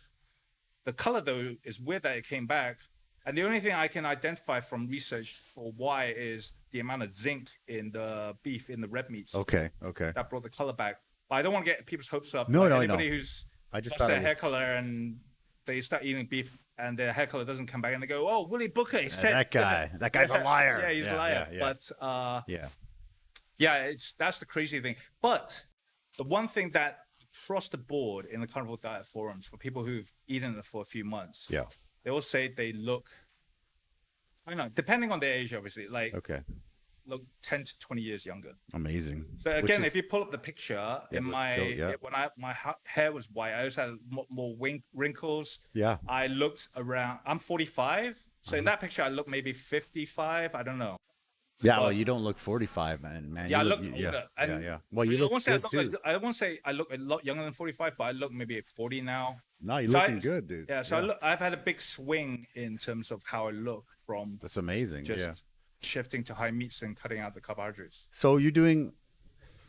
The color though is weird that it came back. And the only thing I can identify from research for why is the amount of zinc in the beef, in the red meats, Okay. Okay. that brought the color back. But I don't want to get people's hopes up. No, Like, no, I anybody know. who's I just lost thought their it hair was, color and they start eating beef and their hair color doesn't come back and they go, "Oh, Willie Booker, he said that guy. That guy's a liar. Yeah, he's a liar. Yeah. But Yeah. yeah, that's the crazy thing. But the one thing that across the board in the carnivore diet forums for people who've eaten it for a few months, Yeah. they all say they look, I don't know, depending on their age, obviously, like Okay. look 10 to 20 years younger. Amazing. So Which again, is- if you pull up the picture in let's my go, yeah. when my hair was white, I also had more wrinkles. Yeah. I looked around. I'm 45, so in that picture I look maybe 55. I don't know. Yeah. but- Well, you don't look 45, man. Yeah, I You look yeah. older. Yeah. And Yeah. Well, you I look won't say I good look. too. I won't say I look a lot younger than 45, but I look maybe at 40 now. No, you're So looking good, dude. Yeah, so I've had a big swing in terms of how I look from That's amazing. just Yeah. shifting to high meats and cutting out the carbohydrates. So you're doing,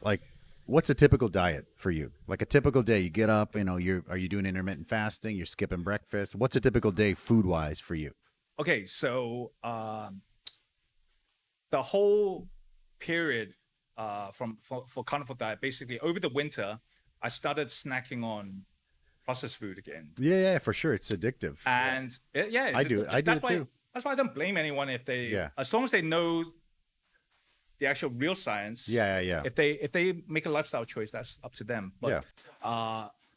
like, what's a typical diet for you? Like a typical day, you get up, are you doing intermittent fasting? You're skipping breakfast. What's a typical day food wise for you? Okay, so the whole period for carnivore diet, basically over the winter, I started snacking on processed food again. Yeah, for sure. It's addictive. And I do it too. That's why I don't blame anyone if they, as long as they know the actual real science. Yeah. If they make a lifestyle choice, that's up to them. But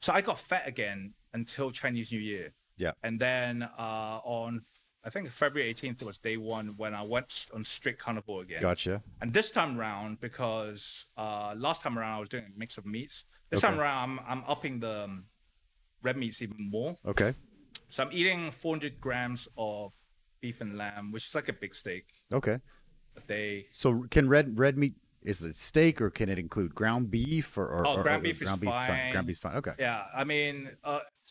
so I got fat again until Chinese New Year. Yeah. And then on I think February 18th was day one when I went on strict carnivore again. Gotcha. And this time around, because last time around I was doing a mix of meats. This time around I'm upping the red meats even more. Okay. So I'm eating 400 grams of beef and lamb, which is like a big steak. Okay. A day. So can red meat, is it steak or can it include ground beef or ground beef is fine. Ground beef's fine. Okay. Yeah, I mean,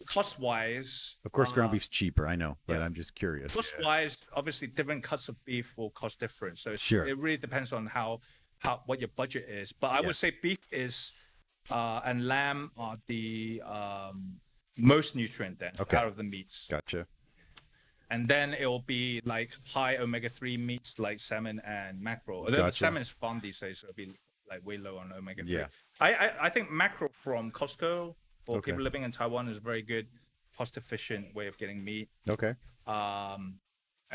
cost wise, of course, ground beef's cheaper. I know, but I'm just curious. Cost wise, obviously, different cuts of beef will cost different. So it really depends on how what your budget is. But I would say beef is and lamb are the most nutrient dense out of the meats. Gotcha. And then it will be like high omega-3 meats like salmon and mackerel. Although the salmon is farmed these days, so it'll be like way low on omega-3. Yeah. I think mackerel from Costco for people living in Taiwan is a very good, cost-efficient way of getting meat. Okay. And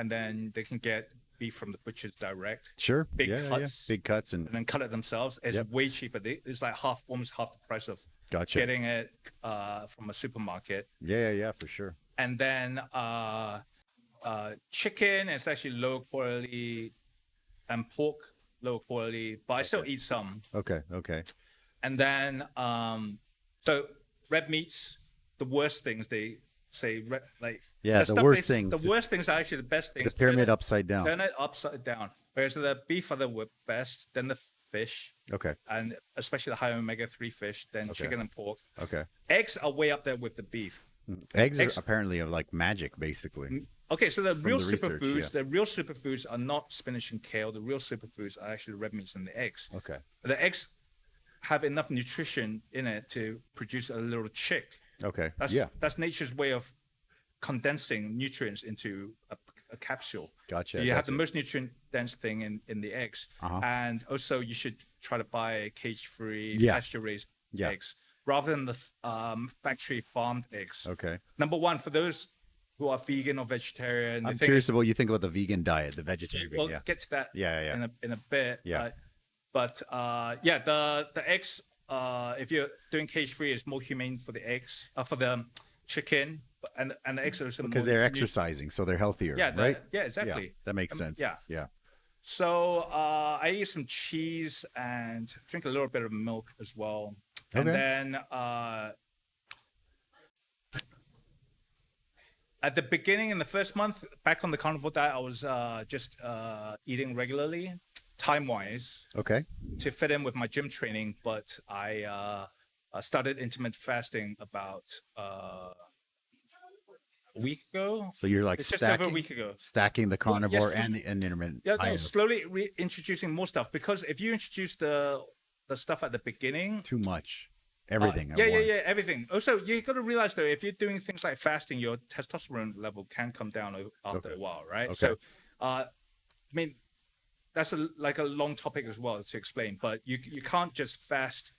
then they can get beef from the butchers direct. Sure. Big cuts. Big cuts and then cut it themselves. It's way cheaper. It's like almost half the price of getting it from a supermarket. Yeah, for sure. And then chicken is actually low quality, and pork low quality, but I still eat some. Okay. And then so red meats, the worst things they say, the worst things. The worst things are actually the best things. The pyramid upside down. Turn it upside down. Whereas the beef are the best, then the fish. Okay. And especially the high omega-3 fish, then chicken and pork. Okay. Eggs are way up there with the beef. Eggs are apparently like magic, basically. Okay, so the real superfoods are not spinach and kale. The real superfoods are actually the red meats and the eggs. Okay. The eggs have enough nutrition in it to produce a little chick. Okay. That's nature's way of condensing nutrients into a capsule. Gotcha. So you have the most nutrient dense thing in the eggs. And also you should try to buy cage-free, pasture-raised eggs, rather than the factory farmed eggs. Okay. Number one, for those who are vegan or vegetarian, I'm curious about what you think about the vegan diet, the vegetarian. We'll get to that in a bit. Yeah. But the eggs, if you're doing cage-free, is more humane for the eggs, for the chicken, and the eggs are because they're exercising, so they're healthier. Yeah. Right. Yeah. Exactly. Yeah, that makes sense. Yeah. So I eat some cheese and drink a little bit of milk as well. And then at the beginning, in the first month, back on the carnivore diet, I was just eating regularly, time-wise. Okay. To fit in with my gym training, but I started intermittent fasting about a week ago. So you're like just over a week ago. Stacking the carnivore and the intermittent. Yeah, no, slowly reintroducing more stuff, because if you introduce the stuff at the beginning, too much, everything. Everything. Also, you got to realize though, if you're doing things like fasting, your testosterone level can come down after a while, right? Okay. So, I mean, that's a long topic as well to explain, but you can't just fast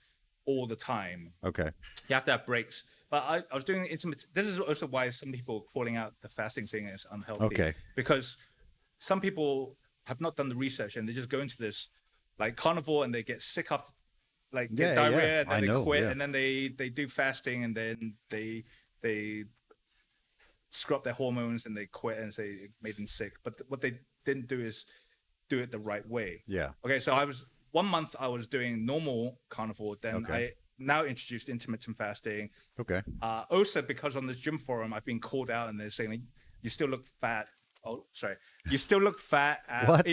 all the time. Okay. You have to have breaks. But I was doing intermittent. This is also why some people are calling out the fasting thing as unhealthy. Okay. Because some people have not done the research and they just go into this like carnivore and they get sick after, get diarrhea, and then they quit, and then they do fasting, and then they screw up their hormones and they quit and say it made them sick. But what they didn't do is do it the right way. Yeah. Okay. So 1 month I was doing normal carnivore. Then I now introduced intermittent fasting. Okay. Also, because on the gym forum, I've been called out and they're saying, you still look fat. Oh, sorry. You still look fat. What?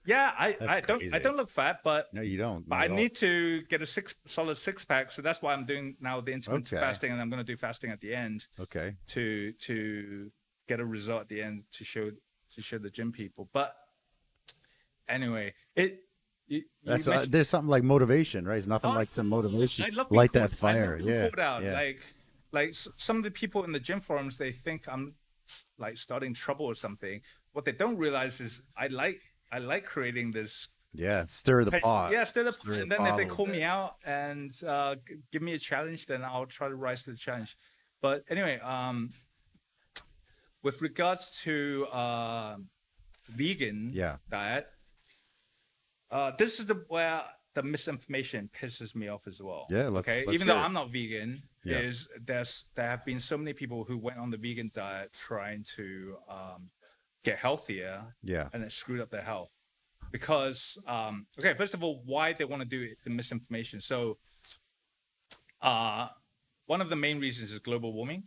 I don't look fat, but no, you don't. But I need to get a solid six pack. So that's why I'm doing now the intermittent fasting, and I'm going to do fasting at the end. Okay. To get a result at the end to show the gym people. But anyway, there's something like motivation, right? It's nothing like some motivation. Light that fire. Like some of the people in the gym forums, they think I'm like starting trouble or something. What they don't realize is I like creating this Yeah, stir the pot. Yeah, still. Stir the And then pot if a they little call bit. me out and give me a challenge, then I'll try to rise to the challenge. But anyway, with regards to vegan Yeah. diet, this is where the misinformation pisses me off as well. Yeah, let's even though hear it. I'm not vegan, Yeah. there have been so many people who went on the vegan diet trying to get healthier, Yeah. and it screwed up their health. Because okay, first of all, why they want to do it, the misinformation. So one of the main reasons is global warming.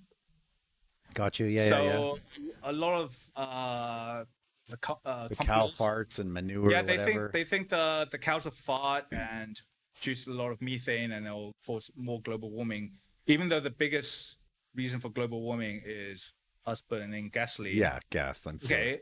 Got you. Yeah, So a lot of the cow companies- farts and manure. yeah, or whatever. they think the cows are fart and produce a lot of methane, and it'll cause more global warming. Even though the biggest reason for global warming is us burning gasoline. Yeah, gas. I'm sure. Okay.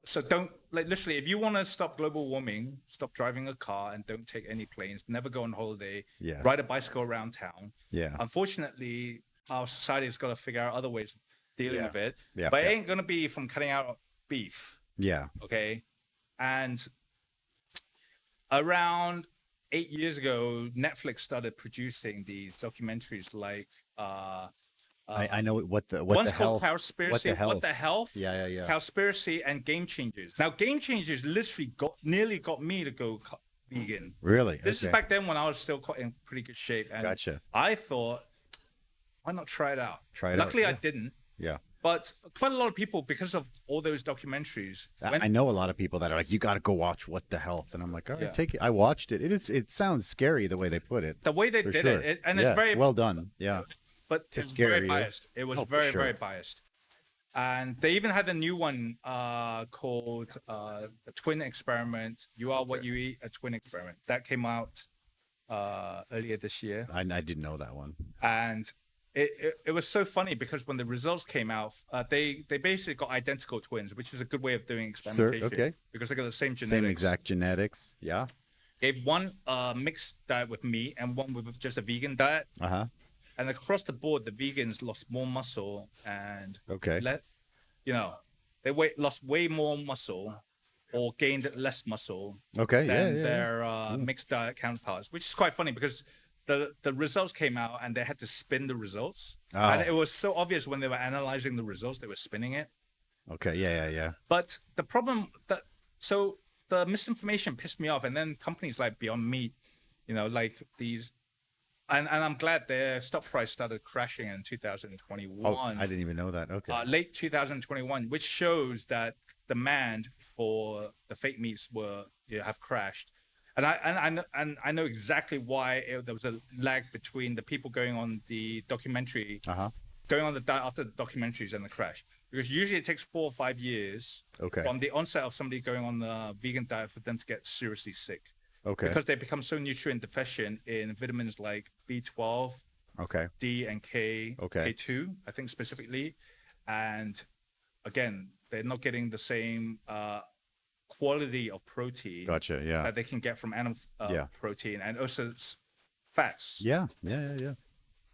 So don't, like, literally, if you want to stop global warming, stop driving a car and don't take any planes, never go on holiday, Yeah. ride a bicycle around town. Yeah. Unfortunately, our society's got to figure out other ways of dealing Yeah. with it. Yeah, But yeah. it ain't going to be from cutting out beef. Yeah. Okay. And around 8 years ago, Netflix started producing these documentaries like I know what the one's health. called Cowspiracy. What the health? Yeah. Cowspiracy and Game Changers. Now, Game Changers literally nearly got me to go vegan. Really? This is Okay. back then when I was still in pretty good shape. And Gotcha. I thought, why not try it out? Try it out, Luckily, I yeah. didn't. Yeah. But quite a lot of people, because of all those documentaries, I know a lot of people that are like, you got to go watch What the Health, and I'm like, all right, Yeah. take it. I watched it. It sounds scary the way they put it. the way they For did sure. it, and Yeah, it's very well done. Yeah. but to it's scare very you. biased. It was Oh, for very, sure. very biased. And they even had a new one called the Twin Experiment. You are what you eat, a Twin Experiment. That came out earlier this year. I didn't know that one. And it was so funny because when the results came out, they basically got identical twins, which is a good way of doing experimentation. okay. Because they got the same genetics. Same exact genetics. Yeah. Gave one mixed diet with meat and one with just a vegan diet. Uh-huh. And across the board, the vegans lost more muscle and Okay. they lost way more muscle or gained less muscle Okay. than Yeah. their mixed diet counterparts, which is quite funny because the results came out and they had to spin the results. Oh. And it was so obvious when they were analyzing the results, they were spinning it. Okay. Yeah. But the problem so the misinformation pissed me off. And then companies like Beyond Meat, like these, and I'm glad their stock price started crashing in 2021. Oh, I didn't even know that. Okay. Late 2021, which shows that demand for the fake meats have crashed. And I know exactly why there was a lag between the people going on the documentary, going on the diet after the documentaries and the crash. Because usually it takes 4 or 5 years Okay. from the onset of somebody going on the vegan diet for them to get seriously sick. Okay. Because they become so nutrient deficient in vitamins like B12, Okay. D, and K, Okay. K2, I think specifically. And again, they're not getting the same quality of protein Gotcha. Yeah. that they can get from animal Yeah. protein and also fats. Yeah.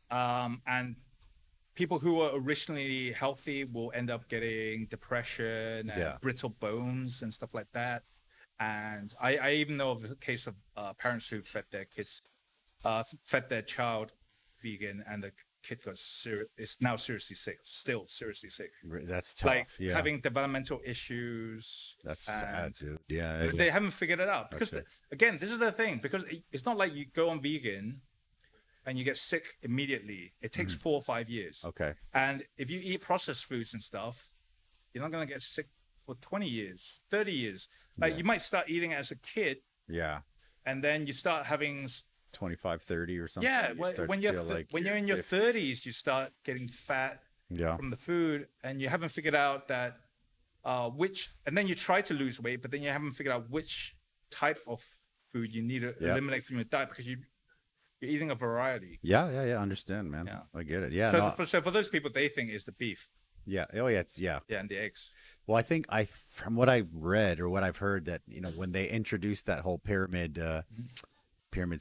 And people who are originally healthy will end up getting depression and Yeah. brittle bones and stuff like that. And I even know of a case of parents who fed their child vegan, and the kid is now seriously sick, still seriously sick. That's tough. Like yeah. having developmental issues. That's and sad, dude. Yeah. They haven't figured it out because, Okay. again, this is the thing. Because it's not like you go on vegan and you get sick immediately. It takes 4 or 5 years. Okay. And if you eat processed foods and stuff, you're not going to get sick for 20 years, 30 years. Like you might start eating as a kid, Yeah. and then you start having 25, 30 or something. yeah. You start When to you're feel like when you're in your 50. 30s, you start getting fat Yeah. from the food, and you haven't figured out that and then you try to lose weight, but then you haven't figured out which type of food you need to eliminate from your diet because you're eating a variety. Yeah. I understand, man. Yeah. I get it. Yeah. So for those people, they think it's the beef, yeah. Oh, yeah. Yeah. and the eggs. Well, I think from what I've read or what I've heard, that when they introduced that whole pyramid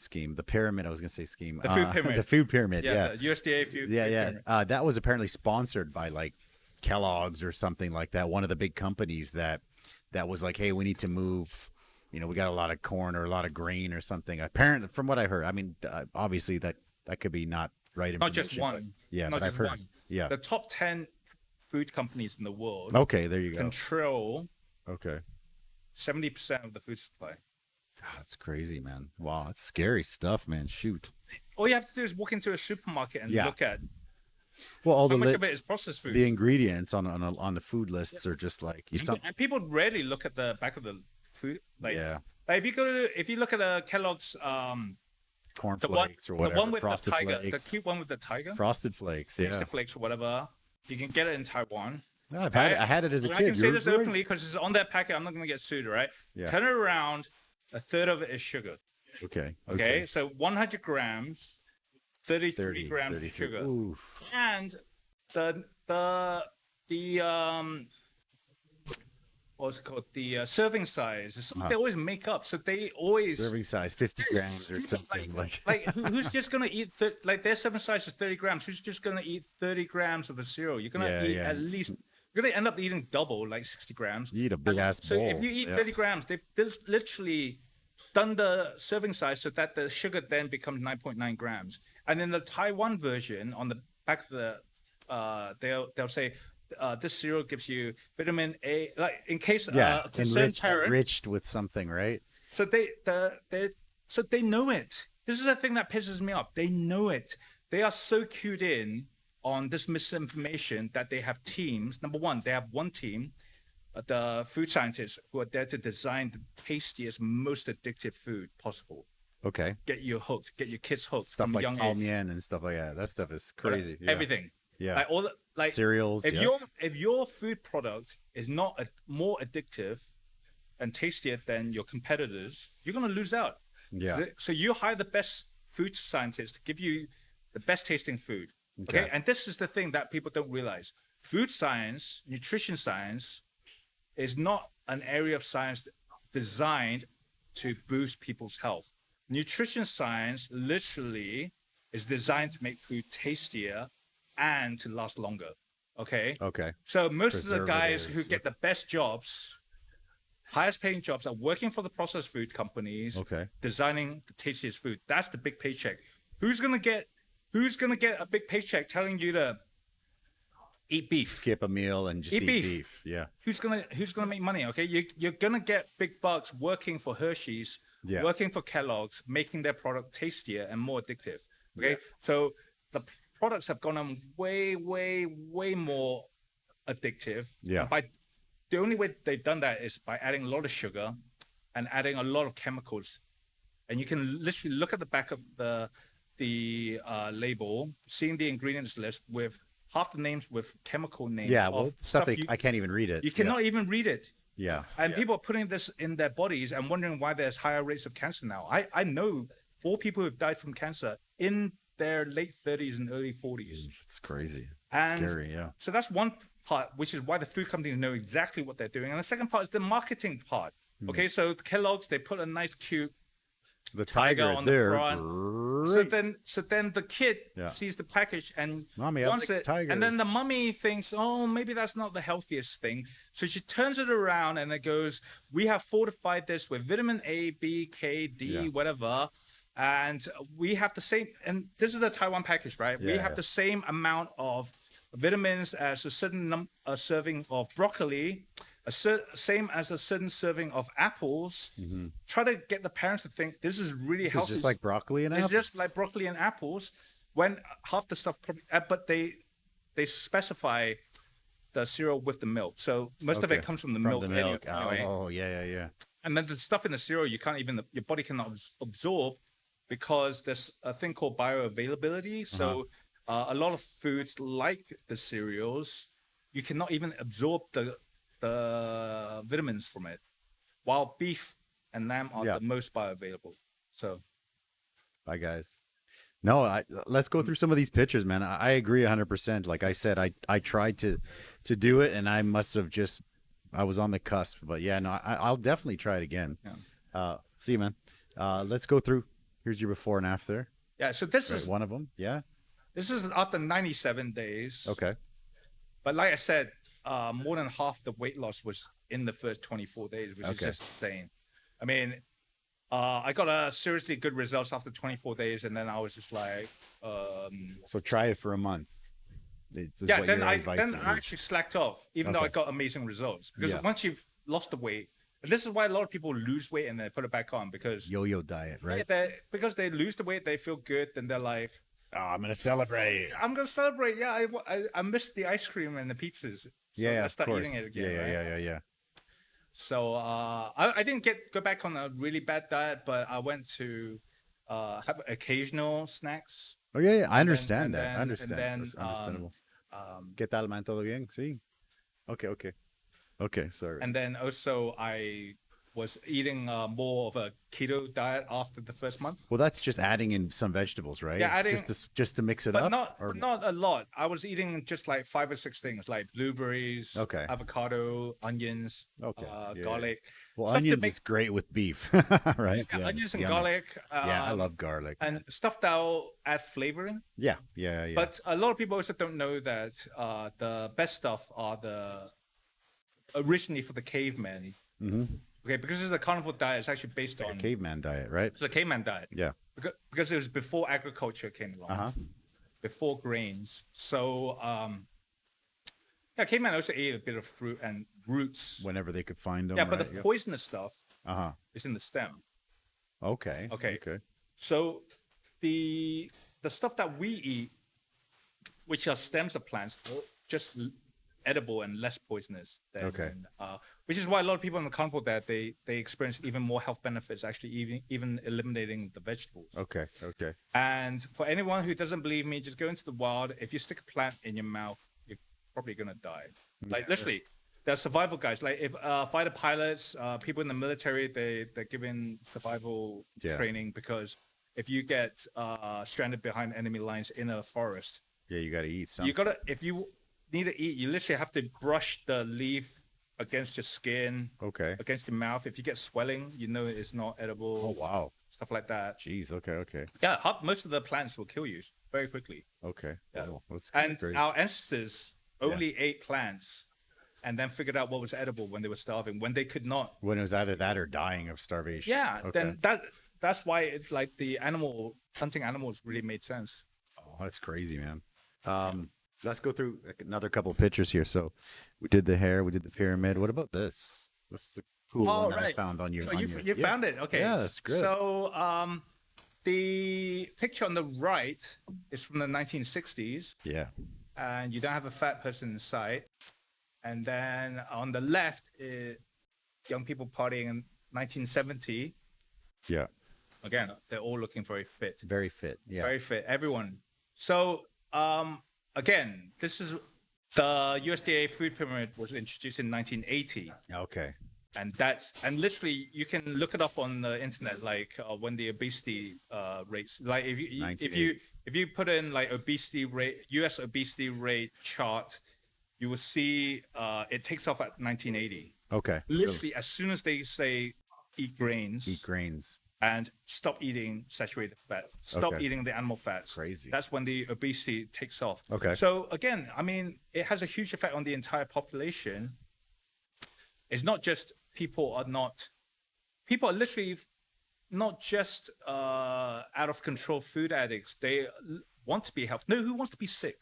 scheme, I was gonna say scheme, The food pyramid. the food pyramid, yeah, The USDA food. yeah, food yeah. pyramid. That was apparently sponsored by like Kellogg's or something like that, one of the big companies that was like, hey, we need to move we got a lot of corn or a lot of grain or something. Apparently, from what I heard, I mean, obviously that could be not right Not information. just one. Yeah, Not but I've just heard. one. Yeah. The top 10 food companies in the world Okay, there you go. control Okay. 70% of the food supply. That's crazy, man. Wow, that's scary stuff, man. Shoot. All you have to do is walk into a supermarket and look at Well, all how the much of it is processed food. the ingredients on the food lists are just like And people rarely look at the back of the food. Like if you look at a Kellogg's cornflakes or whatever, the one with Frosted the tiger, Flakes. the cute one with the tiger, Frosted Flakes, yeah. Frosted Flakes or whatever, you can get it in Taiwan. No, I had it as a kid. I can say this openly because it's on their packet. I'm not going to get sued, right? Yeah. Turn it around. A third of it is sugar. Okay. So 100 grams, 33 grams of sugar. Oof. And the what's it called? The serving size is something they always make up. So they always Serving size 50 grams or something who's just gonna eat like their serving size is 30 grams? Who's just gonna eat 30 grams of a cereal? You're gonna eat at least. You're gonna end up eating double, like 60 grams. You eat a big ass bowl. So if you eat 30 grams, they've literally done the serving size so that the sugar then becomes 9.9 grams. And in the Taiwan version, on the back of the, they'll say this cereal gives you vitamin A, like in case a concerned parent, enriched with something, right? So they know it. This is the thing that pisses me off. They know it. They are so cued in on this misinformation that they have teams. Number one, they have one team, the food scientists, who are there to design the tastiest, most addictive food possible. Okay. Get you hooked, get your kids hooked. Stuff from like young palm age. yen and stuff like that. That stuff is crazy. Yeah. Everything. Yeah. Like all the, cereals. If your food product is not more addictive and tastier than your competitors, you're gonna lose out. Yeah. So you hire the best food scientists to give you the best tasting food. Okay. And this is the thing that people don't realize. Food science, nutrition science is not an area of science designed to boost people's health. Nutrition science literally is designed to make food tastier and to last longer. Okay. So most of the guys who get the best jobs, highest paying jobs, are working for the processed food companies, designing the tastiest food. That's the big paycheck. Who's gonna get a big paycheck telling you to eat beef, skip a meal and just eat beef? Yeah. Who's gonna make money? Okay, you're gonna get big bucks working for Hershey's, working for Kellogg's, making their product tastier and more addictive. Okay, so the products have gone on way more addictive. Yeah. By the only way they've done that is by adding a lot of sugar and adding a lot of chemicals. And you can literally look at the back of the label, seeing the ingredients list with half the names with chemical names. Yeah, well, stuff I can't even read it. You cannot even read it. Yeah. And people are putting this in their bodies and wondering why there's higher rates of cancer now. I know 4 people who've died from cancer in their late 30s and early 40s. It's crazy. And scary, yeah. So that's one part, which is why the food companies know exactly what they're doing. And the second part is the marketing part. Okay, so Kellogg's, they put a nice cute tiger on there. the front. So then the kid sees the package and Mommy, wants like it. tiger. And then the mummy thinks, oh, maybe that's not the healthiest thing. So she turns it around and it goes, we have fortified this with vitamin A, B, K, D, whatever. And we have the same, and this is the Taiwan package, right? We have the same amount of vitamins as a certain serving of broccoli, same as a certain serving of apples. Try to get the parents to think this is really healthy. It's just like broccoli and apples. It's just like broccoli and apples. When half the stuff, but they specify the cereal with the milk, so most of it comes from the milk. Anyway. Oh, yeah. And then the stuff in the cereal, your body cannot absorb because there's a thing called bioavailability. So a lot of foods like the cereals, you cannot even absorb the vitamins from it, while beef and lamb are the most bioavailable. So, bye guys. No, let's go through some of these pictures, man. I agree 100%. Like I said, I tried to do it, and I must have I was on the cusp. But yeah, no, I'll definitely try it again. See you, man. Let's go through. Here's your before and after. Yeah, so this is one of them. Yeah. This is after 97 days. Okay. But like I said, more than half the weight loss was in the first 24 days, which is just insane. I mean, I got a seriously good results after 24 days, and then I was just like, So try it for a month. yeah. Then I actually slacked off, even though I Okay. got amazing results. Because Yeah. once you've lost the weight, and this is why a lot of people lose weight and they put it back on because Yo-yo diet, right? because they lose the weight, they feel good, then they're like, Oh, I'm gonna celebrate. I'm gonna celebrate. Yeah, I missed the ice cream and the pizzas. So Yeah, let's of start course. eating it again. Right? Yeah. So I didn't go back on a really bad diet, but I went to have occasional snacks. Oh yeah. I And understand then- that. I and understand. then, That's understandable. um, ¿Qué tal, man? ¿Todo bien? Sí. Okay. Sorry. and then also I was eating more of a keto diet after the first month, Well, that's just adding in some vegetables, right? Yeah, adding- just to mix it but up. not a lot. I was eating just like 5 or 6 things, like blueberries, Okay. avocado, onions, Okay, yeah. garlic. Well, Stuff to onions make- is great with beef, right? Yeah, onions and yummy. garlic. Yeah, I love garlic. and stuff that'll add flavoring. Yeah. But a lot of people also don't know that the best stuff are originally for the cavemen. Mm-hmm. Okay, because it's a carnivore diet. It's actually based Like on a caveman diet, right? it's a caveman diet. Yeah. Because it was before agriculture came along, Uh huh. before grains. So yeah, caveman also ate a bit of fruit and roots. Whenever they could find them. Yeah, but right? the poisonous stuff Uh huh. is in the stem. Okay. Okay. So the stuff that we eat, which are stems of plants, are just edible and less poisonous. Than, which is why a lot of people on the carnivore diet they experience even more health benefits, actually even eliminating the vegetables. Okay. And for anyone who doesn't believe me, just go into the wild. If you stick a plant in your mouth, you're probably gonna die. Like literally, there are survival guys. Like if fighter pilots, people in the military, they're given survival training because if you get stranded behind enemy lines in a forest, Yeah, you got to eat something. if you need to eat, you literally have to brush the leaf against your skin, Okay. against your mouth. If you get swelling, you know it's not edible. Oh wow. Stuff like that. Jeez. Okay. Yeah, most of the plants will kill you very quickly. Okay. Yeah. Well, that's And great. our ancestors only ate plants and then figured out what was edible when they were starving, when they could not. When it was either that or dying of starvation. Yeah, Okay. then that's why it's like the hunting animals really made sense. Oh, that's crazy, man. Let's go through another couple of pictures here. So we did the hair, we did the pyramid. What about this? This is a cool one that I found on your. Oh, you found it. Okay. Yeah, that's great. So the picture on the right is from the 1960s, Yeah. and you don't have a fat person in sight. And then on the left is young people partying in 1970. Yeah. Again, they're all looking very fit. Very fit. Yeah. Very fit, everyone. So again, this is the USDA food pyramid was introduced in 1980. Okay. And literally you can look it up on the internet, like when the obesity rates, like if you put in like obesity rate, US obesity rate chart, you will see it takes off at 1980. Okay. Literally, as soon as they say eat grains, Eat grains. and stop eating saturated fat, stop Okay. eating the animal fats. Crazy. That's when the obesity takes off. Okay. So again, I mean, it has a huge effect on the entire population. It's not just people are literally not just out of control food addicts. They want to be healthy. No, who wants to be sick?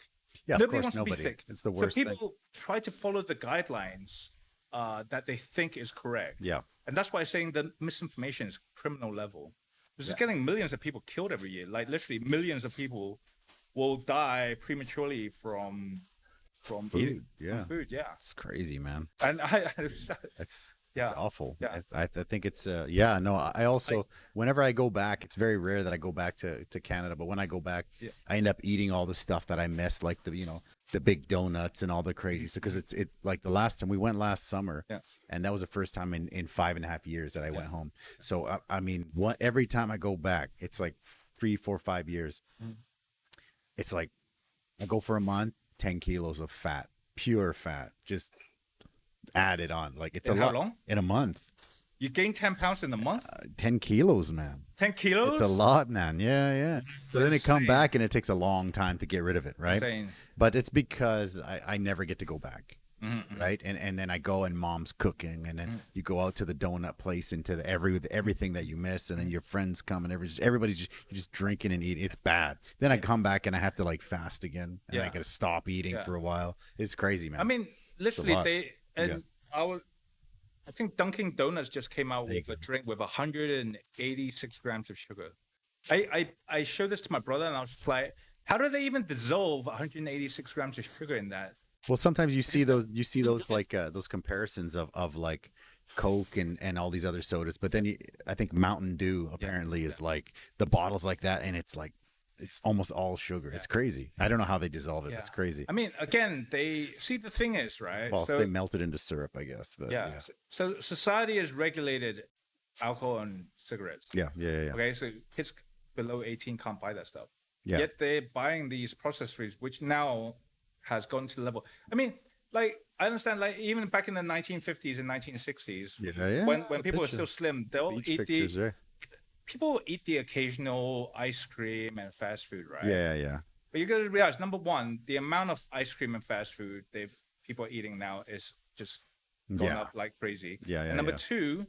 Yeah, Nobody of course, wants to nobody. be sick. It's the worst So people thing. try to follow the guidelines that they think is correct. Yeah. And that's why I'm saying the misinformation is criminal level. This is getting millions of people killed every year. Like literally millions of people will die prematurely from Food. eating Yeah. from food. Yeah. It's crazy, man. And It's Yeah. awful. Yeah. I think it's I also whenever I go back, it's very rare that I go back to Canada, but when I go back, I end up eating all the stuff that I missed, like the big donuts and all the crazy stuff, because it like the last time we went last summer, and that was the first time in 5.5 years that I went home. So I mean, every time I go back, it's like 3, 4, 5 years. It's like I go for a month, 10 kilos of fat, pure fat, just added on. Like it's In a how lot long? in a month. You gain 10 pounds in a month? 10 kilos, man. 10 kilos? It's a lot, man. Yeah. So then it come insane. back and it takes a long time to get rid of it, right? Insane. But it's because I never get to go back. right? And then I go and mom's cooking, and then you go out to the donut place and to the everything that you miss, and then your friends come and everybody's just you're just drinking and eating. It's bad. Then I come back and I have to like fast again, and I gotta stop eating for a while. It's crazy, man. I mean, literally, I think Dunkin' Donuts just came out with a drink with 186 grams of sugar. I showed this to my brother, and I was just like, how do they even dissolve 186 grams of sugar in that? Well, sometimes you see those like those comparisons of like Coke and all these other sodas, but then I think Mountain Dew apparently is like the bottles like that, and it's like it's almost all sugar. It's crazy. I don't know how they dissolve it. It's crazy. I mean, again, the thing is, right? Well, so, they melt it into syrup, I guess. But so society has regulated alcohol and cigarettes. Yeah. Okay, so kids below 18 can't buy that stuff. Yeah. Yet they're buying these processed foods, which now has gone to the level. I mean, like, I understand, like, even back in the 1950s and 1960s, when people were still slim, they'll eat people eat the occasional ice cream and fast food, right? Yeah. But you got to realize, number one, the amount of ice cream and fast food people are eating now is just going up like crazy. And number two,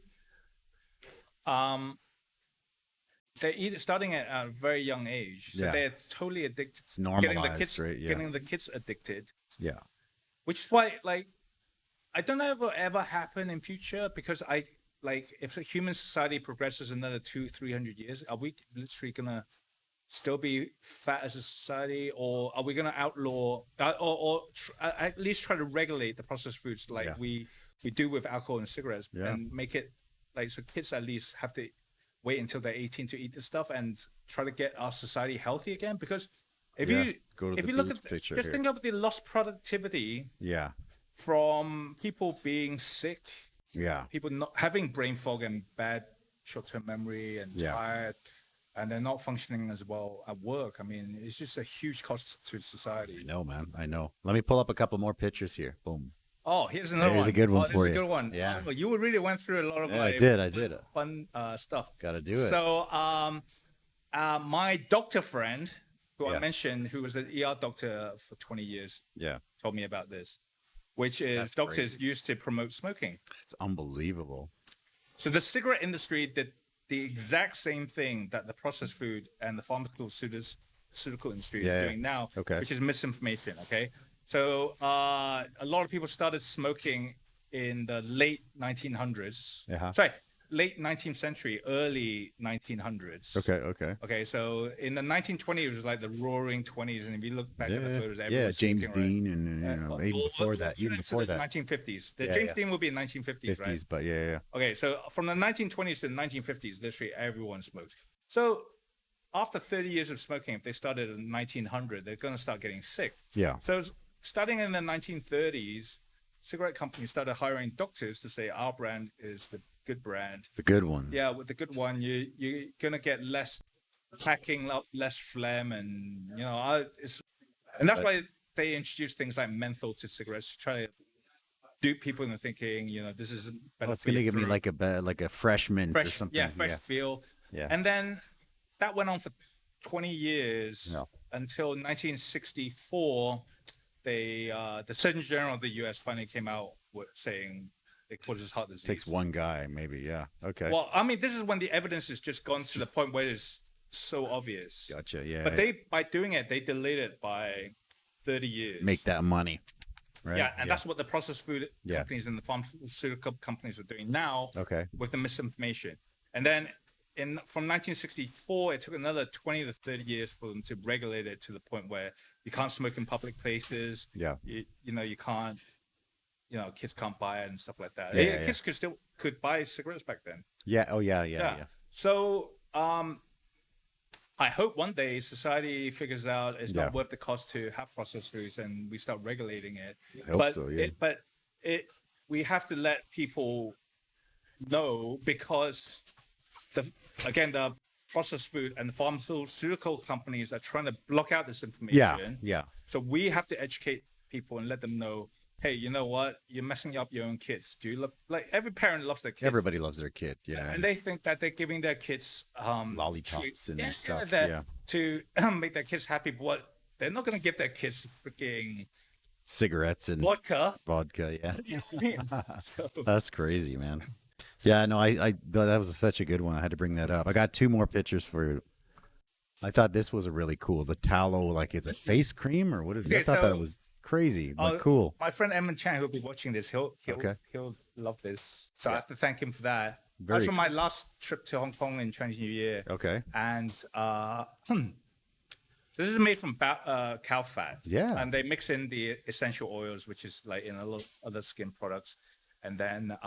they eat it starting at a very young age, so they're totally addicted. It's normalized, getting the kids addicted. Yeah, which is why, like, I don't know if it'll ever happen in future, because if the human society progresses another 200-300 years, are we literally gonna still be fat as a society, or are we gonna outlaw or at least try to regulate the processed foods like we do with alcohol and cigarettes, and make it like so kids at least have to wait until they're 18 to eat this stuff and try to get our society healthy again? Because if you look at just think of the lost productivity from people being sick, people not having brain fog and bad short-term memory and tired, and they're not functioning as well at work. I mean, it's just a huge cost to society. I know, man. I know. Let me pull up a couple more pictures here. Boom. Oh, here's another one. Here's a good one for you. Here's a good one. Yeah. Oh, you really went through a lot of I did fun stuff. Gotta do it. So my doctor friend, who I mentioned, who was an ER doctor for 20 years, told me about this, which is doctors used to promote smoking. It's unbelievable. So the cigarette industry did the exact same thing that the processed food and the pharmaceutical industry is doing now, which is misinformation. Okay. So a lot of people started smoking in the late 1900s. Sorry, late 19th century, early 1900s. Okay. So in the 1920s, it was like the Roaring 20s, and if you look back at the photos, James Dean, and even before that, even before that, 1950s. James Dean will be in 1950s, 50s, right? But Okay, so from the 1920s to the 1950s, literally everyone smoked. So after 30 years of smoking, if they started in 1900, they're going to start getting sick. So starting in the 1930s, cigarette companies started hiring doctors to say our brand is the good brand. It's the good one. Yeah, with the good one, you're gonna get less packing up, less phlegm, and and that's why they introduced things like menthol to cigarettes to try to dupe people into thinking, this is better. It's gonna give me like a fresh mint or something. Yeah, fresh feel. Yeah. And then that went on for 20 years until 1964. The Surgeon General of the U.S. finally came out with saying it causes heart disease. Takes one guy, maybe. Okay. Well, I mean, this is when the evidence has just gone to the point where it's so obvious. Gotcha. Yeah. But by doing it, they delayed it by 30 years. Make that money. Right? Yeah, and that's what the processed food companies and the pharmaceutical companies are doing now. Okay. With the misinformation, and then from 1964, it took another 20 to 30 years for them to regulate it to the point where you can't smoke in public places. Yeah. You can't. Kids can't buy it and stuff like that. Kids could buy cigarettes back then. Yeah. Oh yeah. So I hope one day society figures out it's not worth the cost to have processed foods, and we start regulating it. I hope so, yeah. We have to let people know, because the processed food and the pharmaceutical companies are trying to block out this information. Yeah. So we have to educate people and let them know, hey, you know what? You're messing up your own kids. Do you love, like, every parent loves their kids. Everybody loves their kid. Yeah. And they think that they're giving their kids lollipops and stuff. To make their kids happy. But they're not going to give their kids freaking cigarettes and vodka. vodka. Yeah. You know what I mean? So, That's crazy, man. Yeah, no, that was such a good one. I had to bring that up. I got two more pictures for you. I thought this was a really cool. The tallow, like it's a face cream or what is it? I Okay, thought so- that was crazy, but cool. my friend Emin Chang, who'll be watching this, he'll love this. So I have to thank him for that. Very That's on my last trip to Hong Kong in Chinese New Year. Okay. And this is made from cow fat. Yeah. And they mix in the essential oils, which is like in a lot of other skin products. And then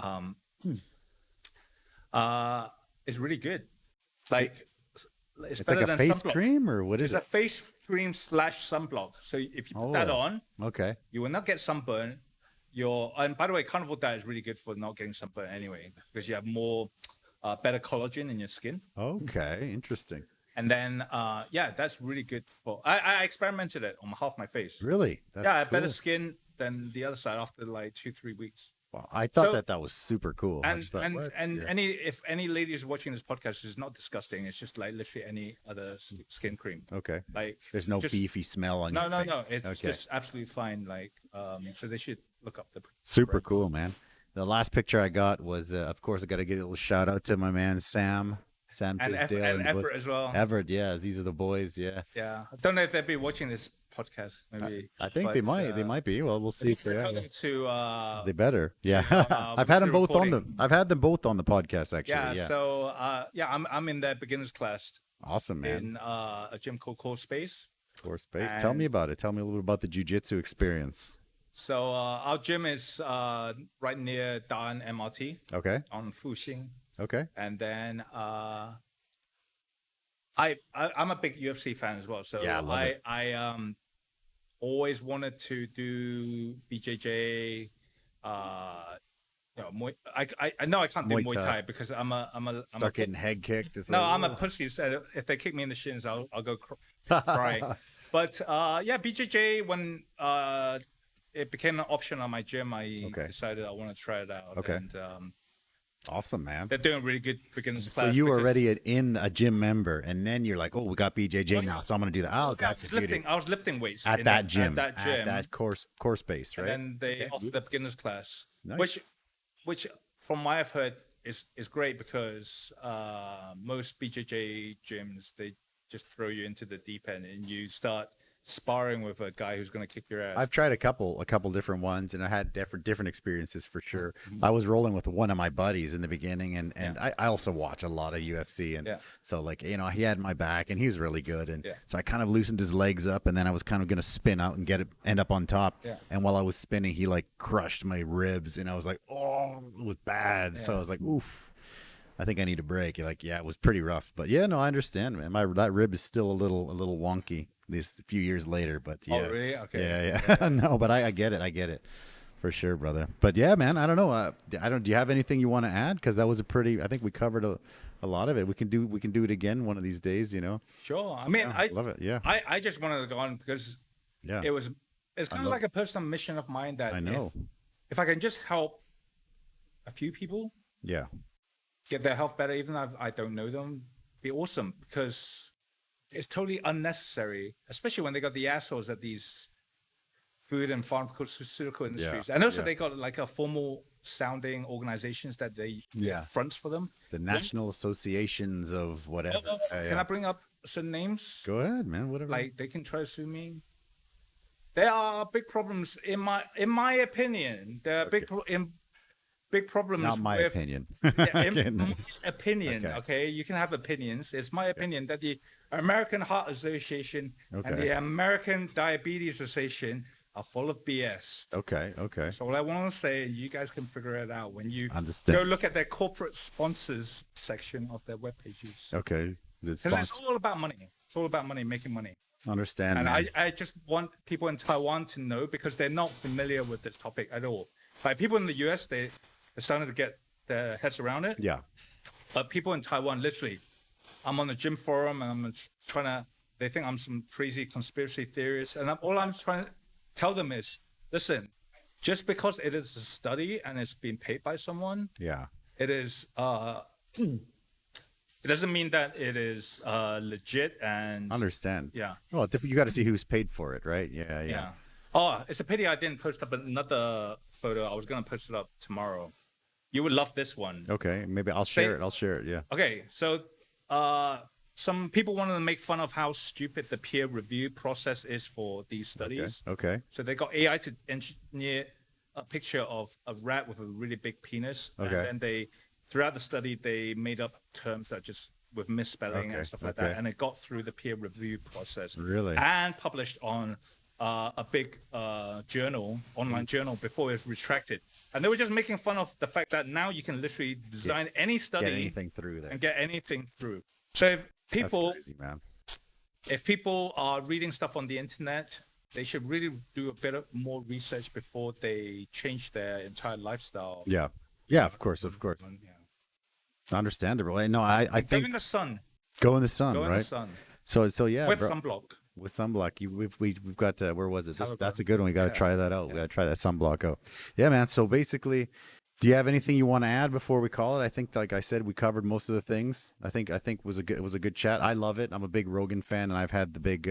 it's really good. Like it's It's better like a than face sunblock. cream or what is It's a it? face cream / sunblock. So if you put that Oh. on, Okay. you will not get sunburn. And by the way, carnivore diet is really good for not getting sunburn anyway, because you have more better collagen in your skin. Okay. Interesting. And then that's really good for. I experimented it on half my face. Really? That's I had better cool. skin than the other side after like 2-3 weeks. Wow, I thought So- that was super cool. I And just thought, what? Yeah. if any ladies watching this podcast, is not disgusting. It's just like literally any other skin cream. Okay. Like There's no just- beefy smell on No, your no, face. no. It's Okay. just absolutely fine. Like so they should look up the Super brand. cool, man. The last picture I got was, of course, I got to give a little shout out to my man Sam And Tisdale and Everett as well. Everett, yeah, these are the boys, yeah. Yeah, I don't know if they'll be watching this podcast. Maybe I think they but, might. They might be. Well, we'll see if they Tell are. them to They better. Yeah. uh, I've had them to both on the. recording. I've had them both on the podcast actually. yeah. Yeah. So I'm in their beginners class Awesome, man. in a gym called Core Space. Core Space. Tell me and- about it. Tell me a little bit about the jiu-jitsu experience. So our gym is right near Dan MRT Okay. on Fuxing, Okay. and then I'm a big UFC fan as well. So Yeah, I love it. I always wanted to do BJJ. I know I can't do Muay Muay Thai. Thai because I'm a Start getting head kicked. It's no, like, I'm a "Ugh." pussy. So if they kick me in the shins, I'll go crying. But BJJ, when it became an option on my gym, I Okay. decided I want to try it out. Okay. And Awesome, man. they're doing really good beginners So class. you were because- already in a gym member, and then you're like, "Oh, we got BJJ now, so I'm gonna do that." Oh, I gotcha. was dude. lifting. I was lifting weights At in that gym, At that gym. at that core space, right? And then they offer the beginners class, Nice. which from what I've heard is great because most BJJ gyms they just throw you into the deep end and you start sparring with a guy who's going to kick your ass. I've tried a couple different ones, and I had different experiences for sure. I was rolling with one of my buddies in the beginning, and I also watch a lot of UFC, and Yeah. so like he had my back, and he was really good, and Yeah. so I kind of loosened his legs up, and then I was kind of gonna spin out and end up on top, Yeah. and while I was spinning, he like crushed my ribs, and I was like, oh, it was bad. So I was like, oof. I think I need a break. Like, yeah, it was pretty rough, but yeah, no, I understand, man. That rib is still a little wonky this few years later, but yeah. Oh, really? Okay. Yeah. No, but I get it for sure, brother. But yeah, man, I don't know. Do you have anything you want to add? Because that was I think we covered a lot of it. We can do it again one of these days, Sure. I mean, I love it. Yeah. I just wanted to go on because Yeah. it's kind of like a personal mission of mine that I know. if I can just help a few people Yeah. get their health better, even if I don't know them, be awesome because it's totally unnecessary, especially when they got the assholes at these food and pharmaceutical industries. And also yeah. they got like a formal sounding organizations that they Yeah. fronts for them. The national associations of whatever. Can I bring up certain names? Go ahead, man. Whatever. Like they can try to sue me. There are big problems in my opinion. There are big problems. Not my with, opinion. Yeah, in Okay. my opinion, Okay. okay, you can have opinions. It's my opinion that the American Heart Association and Okay. the American Diabetes Association are full of BS. Okay. So what I want to say, you guys can figure it out when you Understand. go look at their corporate sponsors section of their web pages. Okay. Is it Because it's sponsored? all about money. It's all about money, making money. Understand, And man. I just want people in Taiwan to know because they're not familiar with this topic at all. Like people in the US, they're starting to get their heads around it. Yeah. But people in Taiwan, literally, I'm on the gym forum and I'm trying to, they think I'm some crazy conspiracy theorist. And all I'm trying to tell them is, listen, just because it is a study and it's being paid by someone, Yeah. it is, it doesn't mean that it is legit and Understand. yeah. Well, you got to see who's paid for it, right? Yeah. Yeah. Oh, it's a pity I didn't post up another photo. I was going to post it up tomorrow. You would love this one. Okay, maybe I'll share it. I'll share it. Yeah. Okay, so some people wanted to make fun of how stupid the peer review process is for these studies. Okay. So they got AI to engineer a picture of a rat with a really big penis. Okay. And then throughout the study, they made up terms that just with misspelling and stuff like that. And it got through the peer review process. Really? And published on a big journal, online journal, before it was retracted. And they were just making fun of the fact that now you can literally design any study Get anything through there. and get anything through. So if people, That's crazy, man. if people are reading stuff on the internet, they should really do a bit more research before they change their entire lifestyle. Yeah. Yeah, of course. Yeah. Understandable. No, I think go in the sun. Go in the sun, Go right? in the sun. So yeah, With bro. sunblock. With sunblock, we've got where was it? That's a good one. We got to Yeah. try that out. We got to try that sunblock out. Yeah, man. So basically, do you have anything you want to add before we call it? I think, like I said, we covered most of the things. I think it was a good chat. I love it. I'm a big Rogan fan, and I've had the big.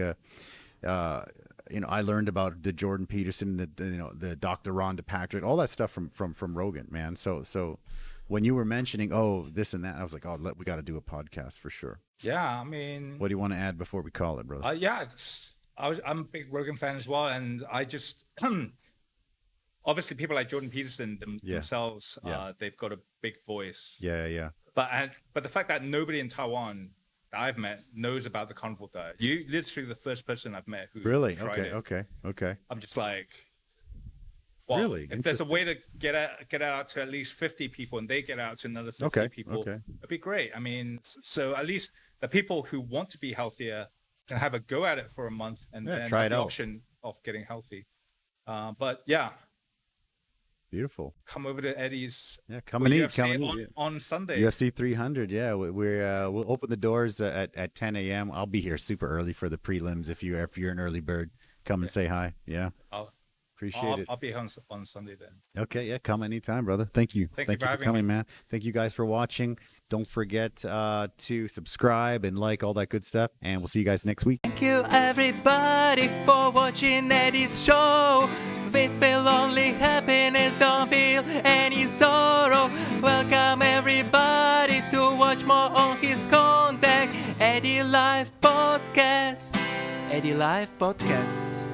I learned about the Jordan Peterson, the Dr. Rhonda Patrick, all that stuff from Rogan, man. So when you were mentioning, this and that, I was like, we got to do a podcast for sure. Yeah, I mean, What do you want to add before we call it, brother? yeah, I'm a big Rogan fan as well, and I just obviously people like Jordan Peterson themselves, they've got a big voice. Yeah. But the fact that nobody in Taiwan that I've met knows about the carnivore diet. You literally the first person I've met who Really? tried it. Okay. I'm just like, well, Really? if there's a way to get out to at least 50 people and they get out to another 50 people, it'd be great. I mean, so at least the people who want to be healthier can have a go at it for a month and then try have it the out. option of getting healthy. But yeah, Beautiful. come over to Eddie's. Yeah, come and eat. UFC Come and eat. on Sunday. UFC 300. Yeah, we'll open the doors at 10 a.m. I'll be here super early for the prelims. If you're an early bird, come and say hi. Yeah, appreciate it. I'll be on Sunday then. Okay, yeah, come anytime, brother. Thank you. Thank you for for having coming, me. man. Thank you guys for watching. Don't forget to subscribe and like all that good stuff. And we'll see you guys next week. Thank you everybody for watching Eddie's show. We feel only happiness, don't feel any sorrow. Welcome everybody to watch more on his content. Eddie Live Podcast. Eddie Live Podcast.